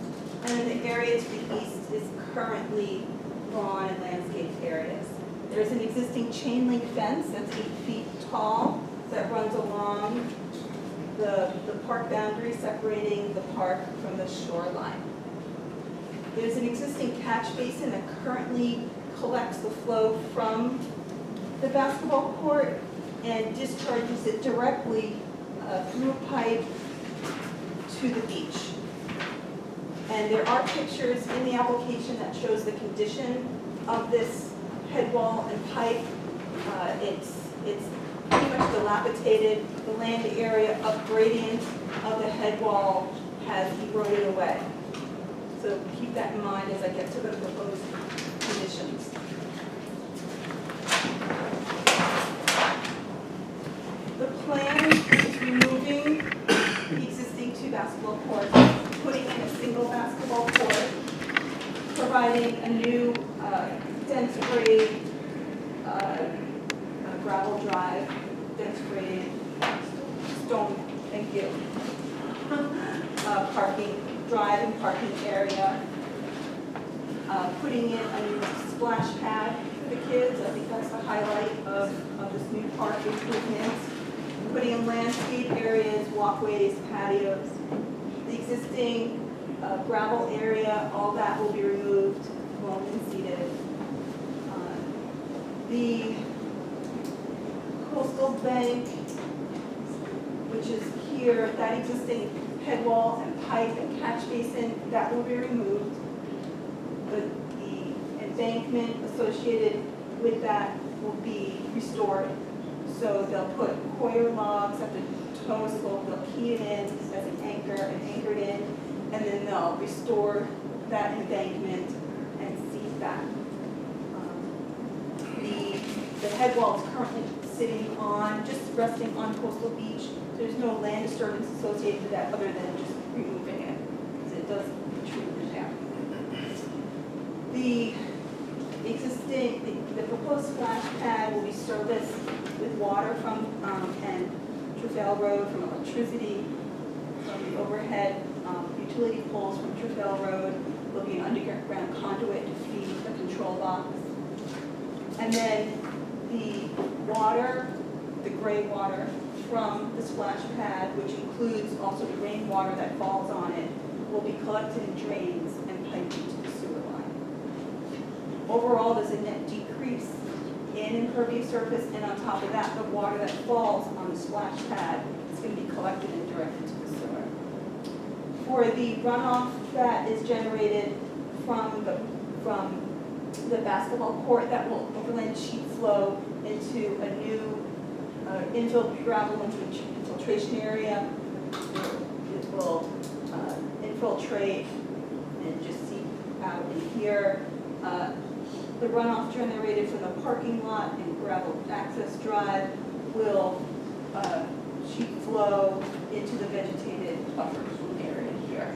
And then the area to the east is currently lawn and landscaped areas. There's an existing chain link fence that's 8 feet tall that runs along the park boundary, separating the park from the shoreline. There's an existing catch basin that currently collects the flow from the basketball court and discharges it directly through a pipe to the beach. And there are pictures in the application that shows the condition of this head wall and pipe. It's pretty much dilapidated. The land area up gradient of the head wall has eroded away. So keep that in mind as I get to the proposed conditions. The plan is removing the existing 2 basketball courts, putting in a single basketball court, providing a new dense grade gravel drive, dense grade stone, thank you, parking drive and parking area, putting in a new splash pad for the kids. I think that's the highlight of this new park improvements. Putting in landscape areas, walkways, patios. The existing gravel area, all that will be removed, loam and seeded. The coastal bank, which is here, that existing head wall and pipe and catch basin, that will be removed. The embankment associated with that will be restored. So they'll put coir logs at the toe slope, they'll key it in as an anchor and anchor it in, and then they'll restore that embankment and seed that. The head wall is currently sitting on, just resting on coastal beach. There's no land disturbance associated with that other than just removing it, because it does protrude there. The proposed splash pad will be serviced with water from, and Trevelle Road from electricity, from the overhead utility poles from Trevelle Road. There'll be an underground conduit to feed the control box. And then the water, the gray water from the splash pad, which includes also the rainwater that falls on it, will be collected in drains and piped into the sewer line. Overall, there's a net decrease in impervious surface, and on top of that, the water that falls on the splash pad is going to be collected and directed to the sewer. For the runoff that is generated from the basketball court, that will overland sheet flow into a new infill gravel infiltration area. It will infiltrate and just seep out in here. The runoff generated from the parking lot and gravel access drive will sheet flow into the vegetated buffer area here.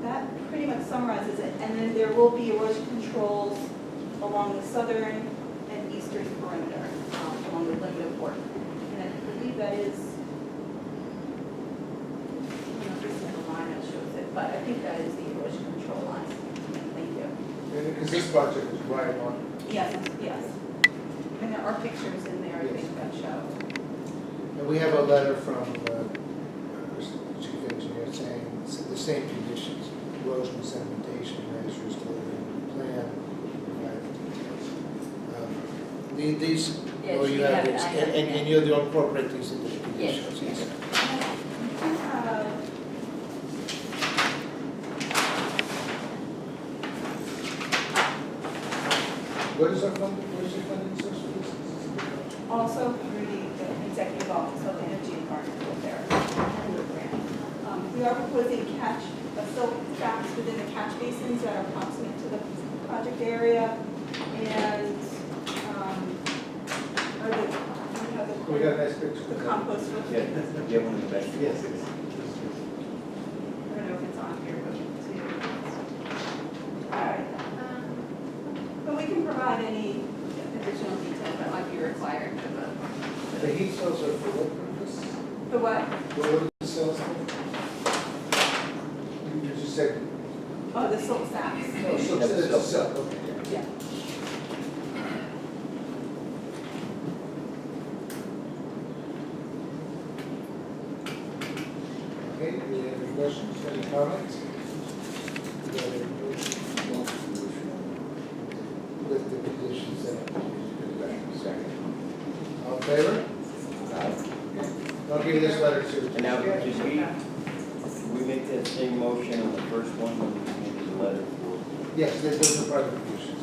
That pretty much summarizes it. And then there will be erosion controls along the southern and eastern perimeter, along the limit of work. And I believe that is, this is the line that shows it, but I think that is the erosion control line. Thank you. Because this project is right on. Yes, yes. And there are pictures in there, I think, that show. And we have a letter from the chief engineer saying it's the same conditions erosion and sedimentation measures to the plan. These, Yes, or you we have have- these, I have, and you'll incorporate these into the Yes. conditions? Yes. What is our funding, what is your funding source for this? Also through the Executive Office of Energy and Environmental Affairs. We are proposing silt traps within the catch basins that are proximate to the project area. And, are the, we have the. We got a nice picture. The compost. Yeah, you have one of the best. Yes, it is. I don't know if it's on here, but it's here. All right. But we can provide any additional detail that might be required for the. The heat cells are for what purpose? The what? What are the cells for? You just said, Oh, the silt sacks. oh, so it's a cell, okay. Yeah. Okay, any questions, any comments? With the conditions that. Second. All in favor? Okay. I'll give you this letter too. And now, did we make that same motion on the first one when we made the letter for? Yes, those are part of the conditions.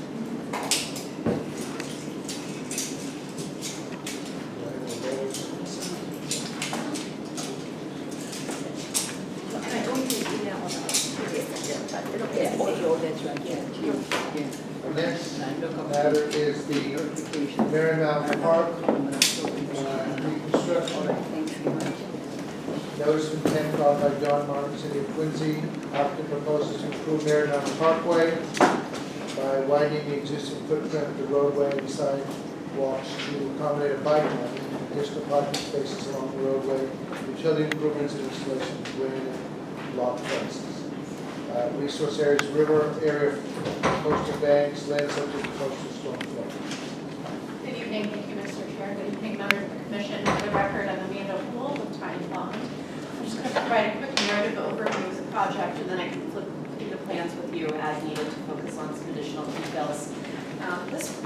The next matter is the Marymount Park reconstruction. Notice of intent filed by John Martin, City of Quincy. Applicant proposes to improve Marymount Parkway by widening the existing footprint of the roadway and sidewalks to accommodate a bike lane, additional parking spaces along the roadway, utility improvements and installation of drain and block fences. Resource areas, river area, coastal banks, land subject to coastal storm flow. Good evening, thank you, Mr. Chair. Good evening, members of the commission. For the record, I'm Amanda Poole with Time Bond. I'm just going to provide a quick narrative overview of the project, and then I can flip through the plans with you as needed to focus on some additional details. This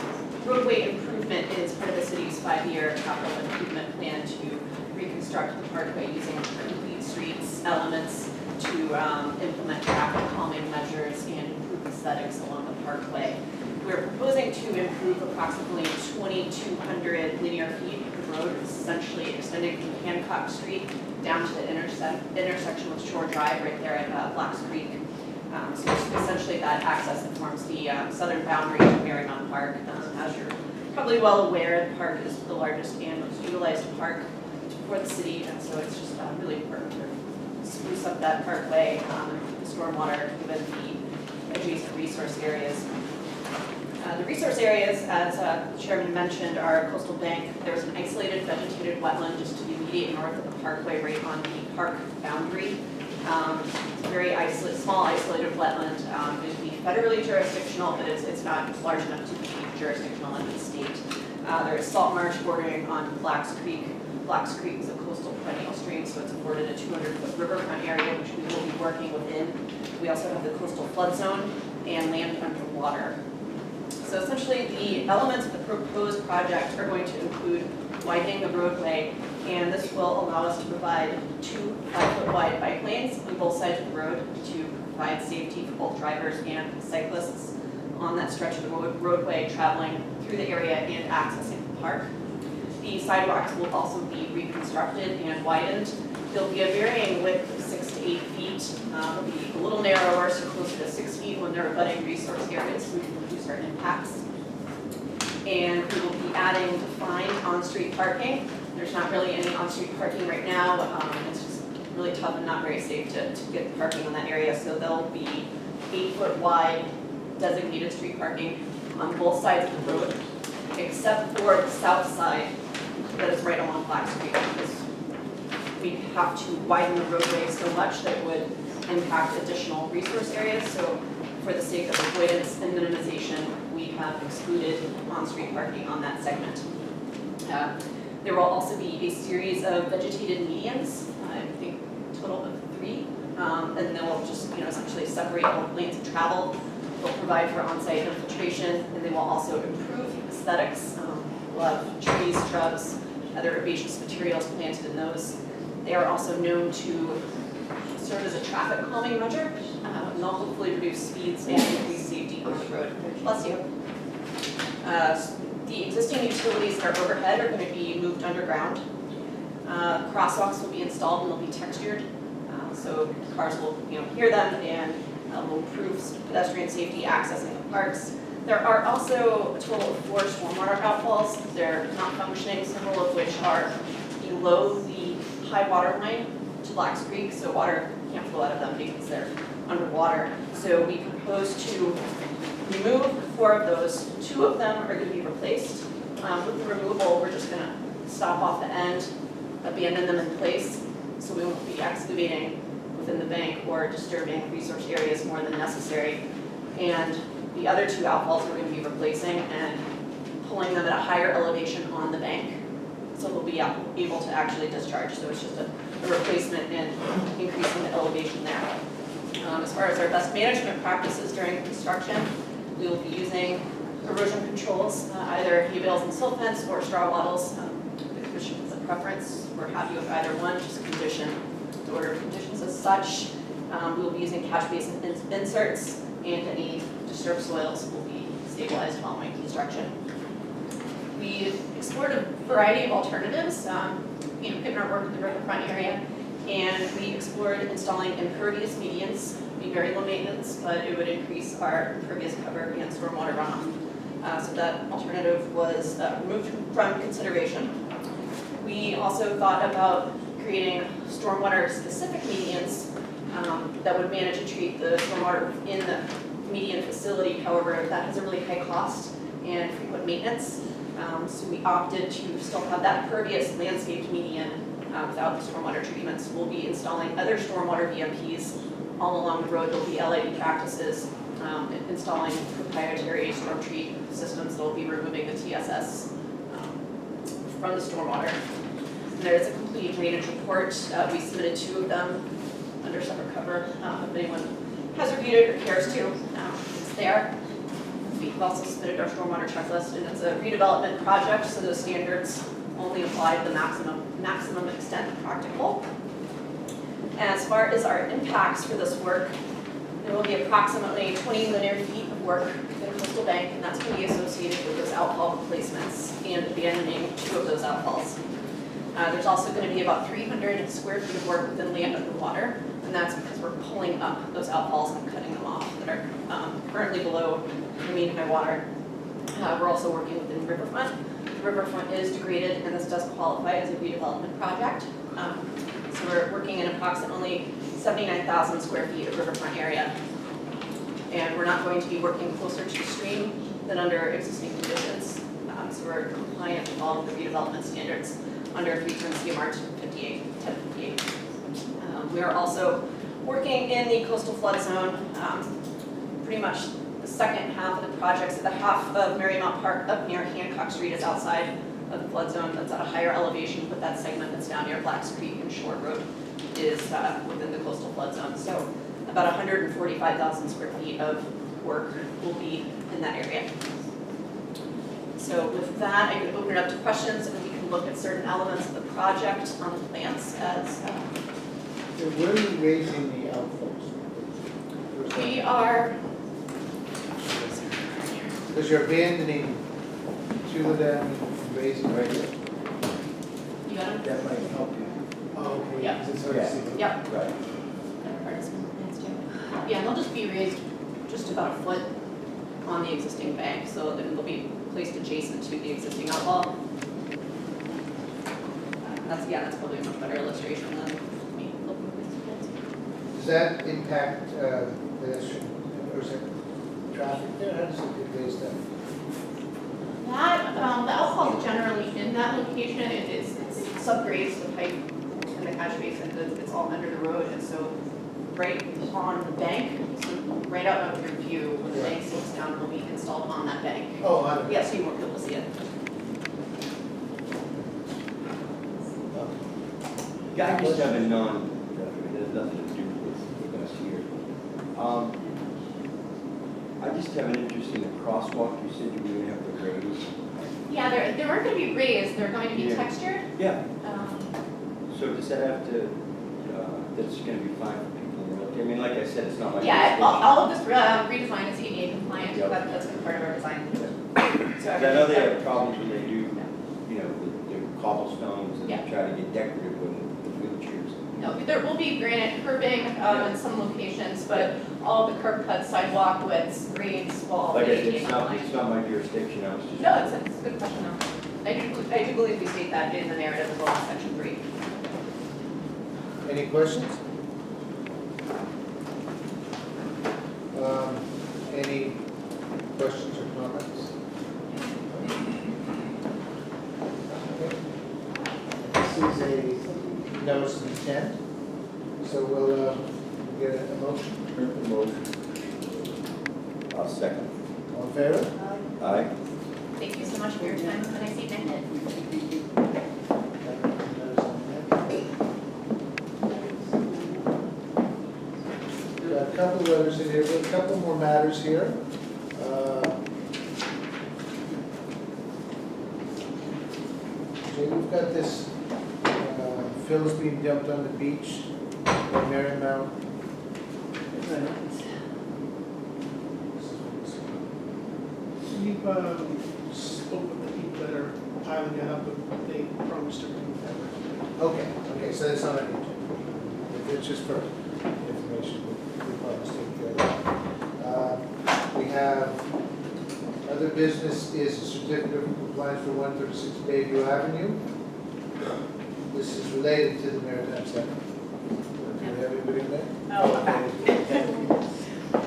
roadway improvement is part of the city's 5-year capital improvement plan to reconstruct the parkway using complete streets elements to implement traffic calming measures and improve aesthetics along the parkway. We're proposing to improve approximately 2,200 linear feet of the road, essentially extending from Hancock Street down to the intersection with Shore Drive right there at Blacks Creek. So it's essentially that access that forms the southern boundary of Marymount Park. As you're probably well aware, the park is the largest and most utilized park for the city, and so it's just really important to spruce up that parkway, the stormwater, given the adjacent resource areas. The resource areas, as the chairman mentioned, are coastal bank. There's an isolated vegetated wetland just to the immediate north of the parkway, right on the park boundary. It's a very small isolated wetland. It would be federally jurisdictional, but it's not large enough to be jurisdictional in the state. There is salt marsh bordering on Blacks Creek. Blacks Creek is a coastal perennial stream, so it's afforded a 200-foot riverfront area, which we will be working within. We also have the coastal flood zone and land underwater. So essentially, the elements of the proposed project are going to include widening the roadway, and this will allow us to provide 2 5-foot wide bike lanes on both sides of the road to provide safety for both drivers and cyclists on that stretch of the roadway traveling through the area and accessing the park. The sidewalks will also be reconstructed and widened. There'll be a varying width of 6 to 8 feet. They'll be a little narrower, so closer to 6 feet when they're abutting resource areas, so we can reduce our impacts. And we will be adding defined on-street parking. There's not really any on-street parking right now. It's just really tough and not very safe to get parking on that area. So there'll be 8-foot wide designated street parking on both sides of the road, except for the south side that is right along Black Street, because we have to widen the roadway so much that it would impact additional resource areas. So for the sake of avoidance and minimization, we have excluded on-street parking on that segment. There will also be a series of vegetated medians, I think a total of 3, and then we'll just, essentially separate all lanes of travel. They'll provide for on-site infiltration, and they will also improve aesthetics. We'll have trees, shrubs, other herbaceous materials planted in those. They are also known to serve as a traffic calming measure, and they'll hopefully reduce speeds and increase safety on the road. Bless you. The existing utilities that are overhead are going to be moved underground. Crosswalks will be installed and they'll be textured, so cars will hear them and will improve pedestrian safety accessing the parks. There are also a total of 4 stormwater outfalls. They're not functioning, several of which are below the high water line to Blacks Creek, so water can't flow out of them because they're underwater. So we propose to remove 4 of those. 2 of them are going to be replaced. With the removal, we're just going to stop off the end, abandon them in place, so we won't be excavating within the bank or disturbing resource areas more than necessary. And the other 2 outfalls we're going to be replacing and pulling them at a higher elevation on the bank, so they'll be able to actually discharge. So it's just a replacement and increasing the elevation there. As far as our best management practices during construction, we will be using erosion controls, either hay bales and silt fence or straw wattles. The commission has a preference. We're happy with either one, just condition, the order of conditions as such. We will be using catch basin inserts, and any disturbed soils will be stabilized following construction. We explored a variety of alternatives, given our work in the riverfront area, and we explored installing impervious medians. It'd be very low maintenance, but it would increase our impervious cover and stormwater runoff. So that alternative was removed from consideration. We also thought about creating stormwater-specific medians that would manage and treat the stormwater in the median facility. However, that has a really high cost and frequent maintenance. So we opted to still have that pervious landscaped median without the stormwater treatments. We'll be installing other stormwater VMPs all along the road. There'll be LID practices, installing proprietary storm treat systems that will be removing the TSS from the stormwater. And there is a complete drainage report. We submitted 2 of them under separate cover. If anyone has reviewed it or cares to, it's there. We've also submitted our stormwater checklist, and it's a redevelopment project, so those standards only apply to the maximum extent practical. As far as our impacts for this work, there will be approximately 20 linear feet of work in coastal bank, and that's going to be associated with those outfall replacements and abandoning 2 of those outfalls. There's also going to be about 300 square feet of work within land underwater, and that's because we're pulling up those outfalls and cutting them off that are currently below the mean high water. We're also working within riverfront. The riverfront is degraded, and this does qualify as a redevelopment project. So we're working in approximately 79,000 square feet of riverfront area. And we're not going to be working closer to the stream than under existing conditions. So we're compliant with all of the redevelopment standards under 310 CMR 1058. We are also working in the coastal flood zone. Pretty much the second half of the project, so the half of Marymount Park up near Hancock Street is outside of the flood zone. That's at a higher elevation, but that segment that's down near Blacks Creek and Shore Road is within the coastal flood zone. So about 145,000 square feet of work will be in that area. So with that, I can open it up to questions, and we can look at certain elements of the project on the plans as Where are you raising the outfalls? we are. Because you're abandoning 2 of them and raising right here. You got them? That might help you. Oh, okay. Yep. Is it sort of see- Yep. Right. Yeah, and they'll just be raised just about a foot on the existing bank, so then they'll be placed adjacent to the existing outfall. That's probably a much better illustration than me looking at this. Does that impact pedestrian, or is it traffic there? How does it get raised up? That, the outfall generally in that location, it's subgrades the pipe and the catch basin, it's all under the road, and so right on the bank, so right out of your view, when the bank slopes down, it will be installed on that bank. Oh, I don't. Yes, you won't be able to see it. I just have a non, it has nothing to do with just have an interest in the crosswalk, you said you were gonna have to raise. Yeah, they weren't going to be raised, they're going to be Yeah. textured. Yeah. Um, So does that have to, that's gonna be fine for people in realty? I mean, like I said, it's not like. Yeah, all of this redesign is ADA compliant, Yep. that's been part of our design. So I know they everything- have problems when they do, you know, the cobblestones and Yeah. try to get decorative with wheelchairs. No, there will be granite curbing in some locations, but all of the curb cuts, sidewalk widths, grades, will all be Like I said, ADA it's compliant. not my jurisdiction, I was just. No, it's a good question though. I do believe we state that in the narrative as well as section 3. Any questions? Any questions or comments? Okay. This is a notice of intent, so we'll get a motion. I'll second. All in favor? Aye. Thank you so much for your time. Have a nice evening. We've got a couple of others in here, a couple more matters here. So we've got this, Phil's being dumped on the beach by Marymount. You've spoke with the people that are piling it up, and they promised to bring that. Okay, so that's not an agenda. It's just for information, we probably take care of that. We have, other business is a certificate of compliance for 136 Bayview Avenue. This is related to the Maritime Center. Do we have anybody there?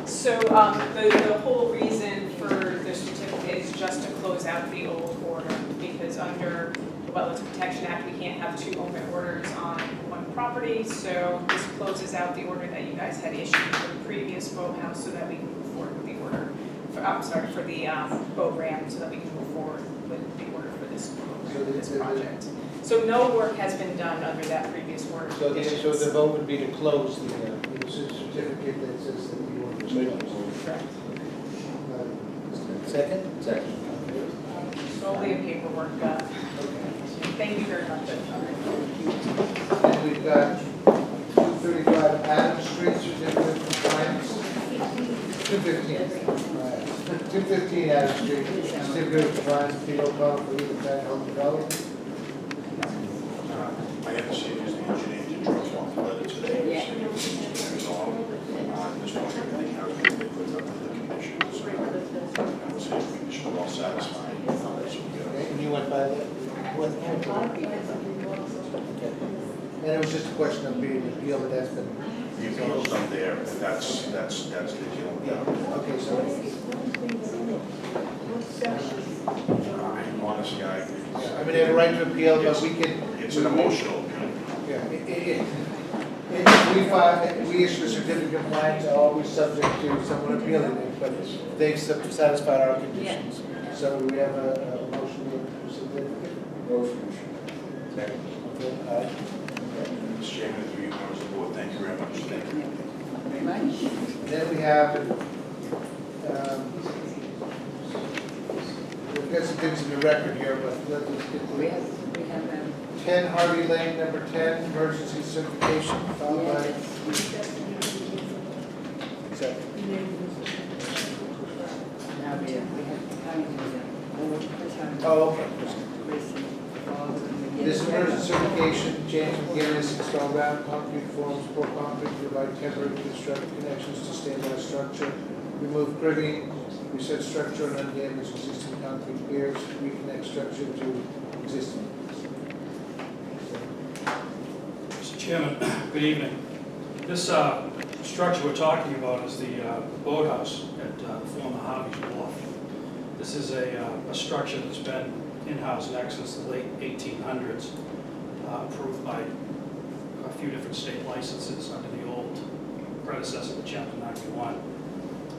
So the whole reason for the certificate is just to close out the old order, because under the Wetlands Protection Act, we can't have two open orders on one property. So this closes out the order that you guys had issued for the previous boathouse, so that we can move forward with the order. For the boat ramp, so that we can move forward with the order for this program, for this project. So no work has been done under that previous order. So the vote would be to close the certificate that says that the order is closed. Correct. Second? Second. Solely a paperwork. Thank you very much. And we've got 235 Adams Street, certificate of compliance. 215 Adams Street, certificate of compliance, Peter O'Connell for Legal Plan Health Development. I haven't seen his engineer to drop off the letter today. This one, I think I was going to put up with the condition, so I would say the condition we're all satisfied. So we Okay, and you went by that? And it was just a question of being appealed, but that's been. The appeal's not there, and that's the deal. Okay, so. I'm an honest guy. I mean, they have a right to appeal, but we can. It's an emotional appeal. Yeah, we issue a certificate of compliance, always subject to someone appealing it, but they've satisfied our conditions. So we have a motion to certificate. Motion. Second. Okay, aye. Mr. Chairman, through you, members of the board, thank you very much. Thank you. Then we have, we've got some things in the record here, but let's get to. 10 Harvey Lane, number 10, emergency certification, filed by. Second. Oh, okay. This emergency certification, James McGinnis, install ground concrete forms, pour concrete, provide temporary construction connections to stabilize structure, remove cribbing, reset structure and undamage existing concrete piers, reconnect structure to existing. Mr. Chairman, good evening. This structure we're talking about is the boathouse at the former Harvey's Wharf. This is a structure that's been in-house now since the late 1800s, approved by a few different state licenses under the old predecessor to Chapter 91.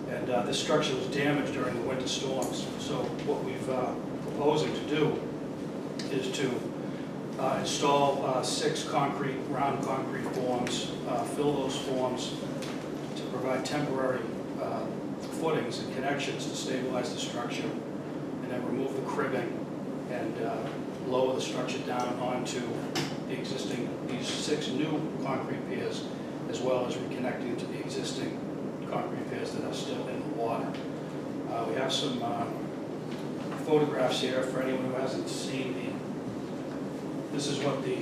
And this structure was damaged during the winter storms. So what we've proposing to do is to install 6 round concrete forms, fill those forms to provide temporary footings and connections to stabilize the structure, and then remove the cribbing and lower the structure down onto the existing, these 6 new concrete piers, as well as reconnecting to the existing concrete piers that are still in the water. We have some photographs here for anyone who hasn't seen the, this is what the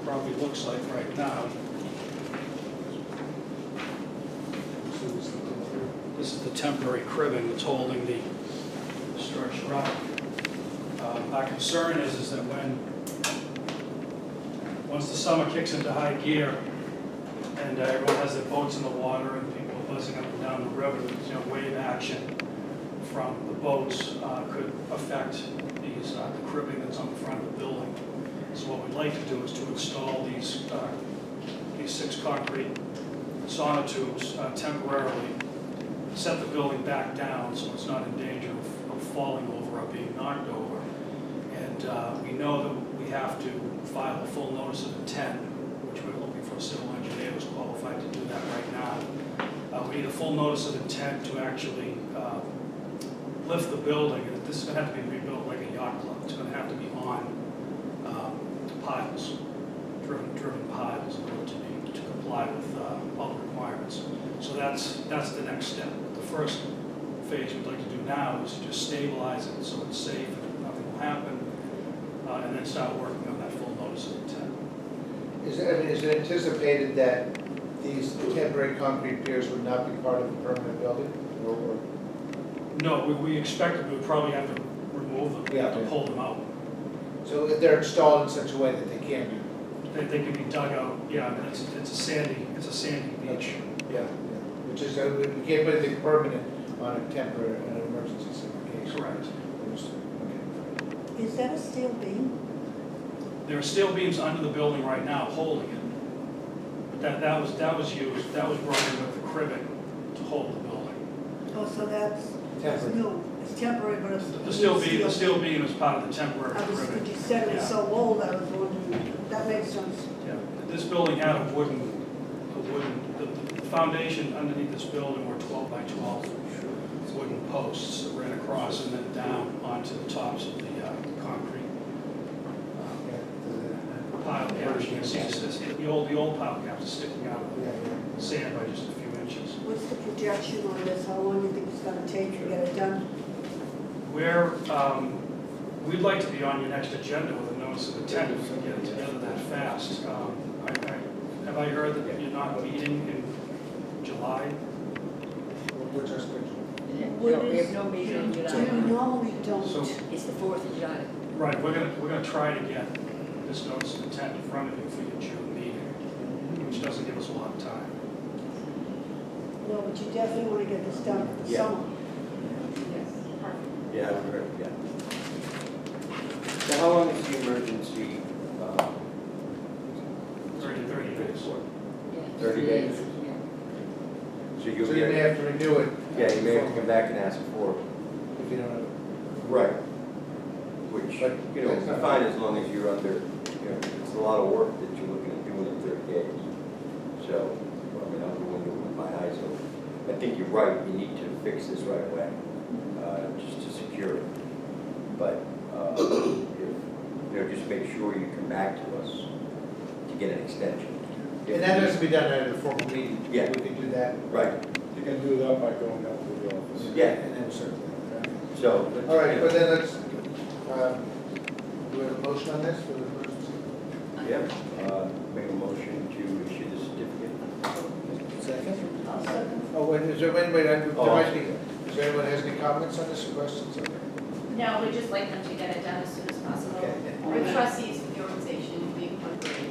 property looks like right now. This is the temporary cribbing that's holding the structure up. Our concern is that once the summer kicks into high gear and everyone has their boats in the water and people are buzzing up and down the river, wave action from the boats could affect these, the cribbing that's on the front of the building. So what we'd like to do is to install these 6 concrete sonotubes temporarily, set the building back down so it's not in danger of falling over or being knocked over. And we know that we have to file a full notice of intent, which we're looking for a civil engineer who's qualified to do that right now. We need a full notice of intent to actually lift the building. This is going to have to be rebuilt like a yacht club. It's going to have to be on piles, driven piles in order to comply with all the requirements. So that's the next step. The first phase we'd like to do now is to just stabilize it so it's safe and nothing will happen, and then start working on that full notice of intent. Is it anticipated that these temporary concrete piers would not be part of the permanent building? Or No, we expect that we would probably have to remove them, we have to pull them out. so if they're installed in such a way that they can be? They can be dug out, yeah, I mean, it's a sandy beach. Yeah, which is, we can't put anything permanent on a temporary, an emergency situation. Correct. Okay. Is that a steel beam? There are steel beams under the building right now holding it. But that was used, that was brought in with the cribbing to hold the building. Oh, so that's Temporary. new, it's temporary, but it's. The steel beam is part of the temporary cribbing. You said it was Yeah. so old, I was wondering, that makes sense. Yeah. This building had a wooden, the foundation underneath this building were 12 by 12 wooden posts that ran across and then down onto the tops of the concrete pile caps. You can see the old pile caps are sticking out of the sand by just a few inches. What's the projection on this? How long do you think it's gonna take to get it done? We'd like to be on your next agenda with a notice of intent if we can get it together that fast. Have I heard that you're not meeting in July? What's our schedule? We have no meeting in July. We normally don't. So, It's the 4th of July. right, we're gonna try to get this notice of intent in front of you for your June meeting, which doesn't give us a lot of time. No, but you definitely wanna get this done for the Yeah. summer. Yeah, I've heard, yeah. So how long is the emergency? 30 days. 30 days? Yeah. So you'll So be, you may have to renew it. yeah, you may have to come back and ask for, If you don't have it. right. Which, But you know, that's is not- fine as long as you're under, it's a lot of work that you're looking at doing in 30 days. So, I mean, I'm going to with my eyes open. I think you're right, you need to fix this right away, just to secure it. But, just make sure you come back to us to get an extension. And that has to be done at a formal meeting. Yeah. We can do that. Right, You can do that by going up to the office. yeah, And then certainly. so. All right, but then let's, do we have a motion on this for the emergency? Yeah, make a motion to issue the certificate. Second? I'll second. Oh, wait, is there anyone, Oh. is there anyone has any comments on this or questions? Okay. No, we'd just like them to get it done as soon as possible. Okay. The trustees of the organization, we agree.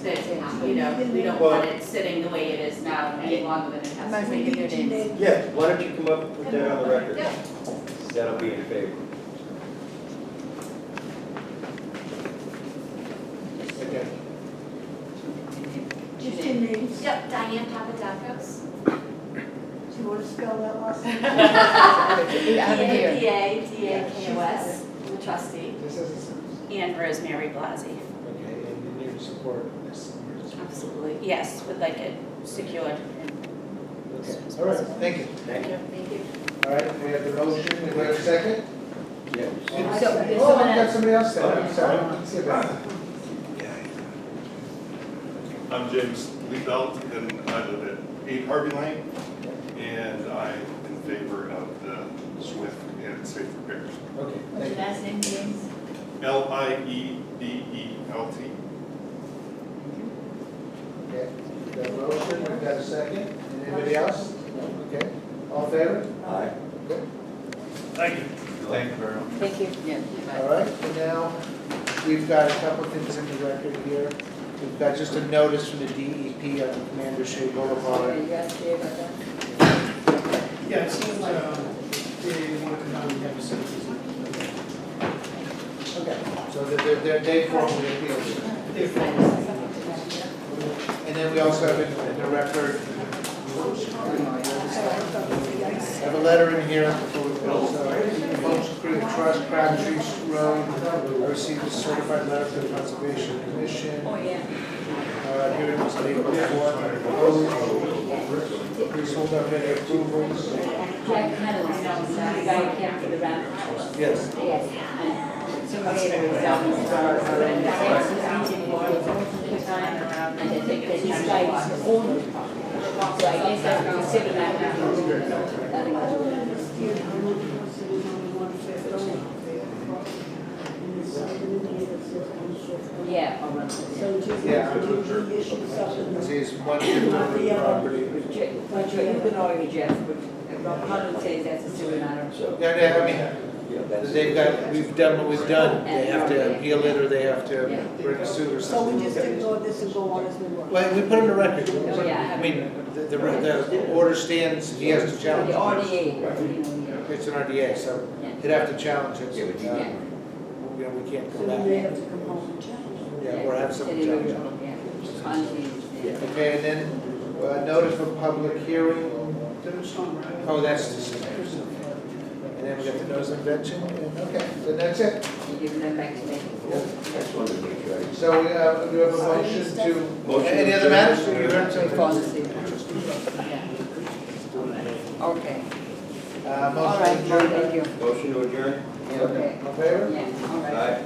That, you know, we don't want it sitting the way it is now any longer than it has Am I to be. reading your name? Yeah, why don't you come up and put that on the record? Yeah. That'll be in favor. Okay. Just your names. Yep, Diane Papadakos. Do you want to spell that last name? I have it here. P-A-D-A-K-O-S, the trustee, This is, and Rosemary Blasey. okay, and you need support of this emergency. Absolutely, yes, would like it secured. Okay, all right, thank you. Thank you. Thank you. All right, we have the motion, do we have a second? Yeah. Oh, I've got somebody else there, I'm sorry. Let's see about it. I'm James Liebelt, and I live at 8 Harvey Lane, and I'm in favor of the swift and safe repairs. Okay, What's thank your last name, James? Liebelt. Okay, we've got a motion, we've got a second. Anybody else? Okay, all in favor? Aye. Good. Thank you. Thank you very much. Thank you. Yeah. All right, and now, we've got a couple things in the record here. We've got just a notice from the DEP on Commander Shea Boulevard. You asked Jay about that? Yeah, it seems like, they want to come down and have a citizen. Okay, so they formally appealed it. And then we also have in the record, I have a letter in here before we close. Motion Creek Trust, Crabtree Road. I received a certified letter from the Conservation Commission. Oh, yeah. Here it was April 4th. Please hold up any approvals. Jack Meadows, the guy who came for the rabbit. Yes. Yes. Somebody was down in Florida, and the next meeting was the time, and they think that this guy was the owner. So I guess I would consider that. Yeah. Yeah. He's one fifth of the property. But you can argue, Jeff, but Rob Conlon says that's a civil matter. So, Yeah, I mean, they've got, we've done what we've done. They have to appeal it or they have to bring a suit or So something. we just ignore this and go on as we were. Well, we put in the record. Oh, yeah. I mean, the order stands, he has to challenge The it. RDA, It's an RDA, so he'd have to challenge it. Yeah, but you- You know, we can't So go then they back. have to come home and challenge. Yeah, or have someone challenge it. Yeah. Okay, and then notice of public hearing. Oh, that's the same. And then we got the notice of invention, and okay, then that's it. You give them back to me. So we have a motion to, any other matters? You heard something? Okay. Motion All right, to adjourn. thank you. Motion to adjourn? Okay, all in favor? Yeah, all right. Aye.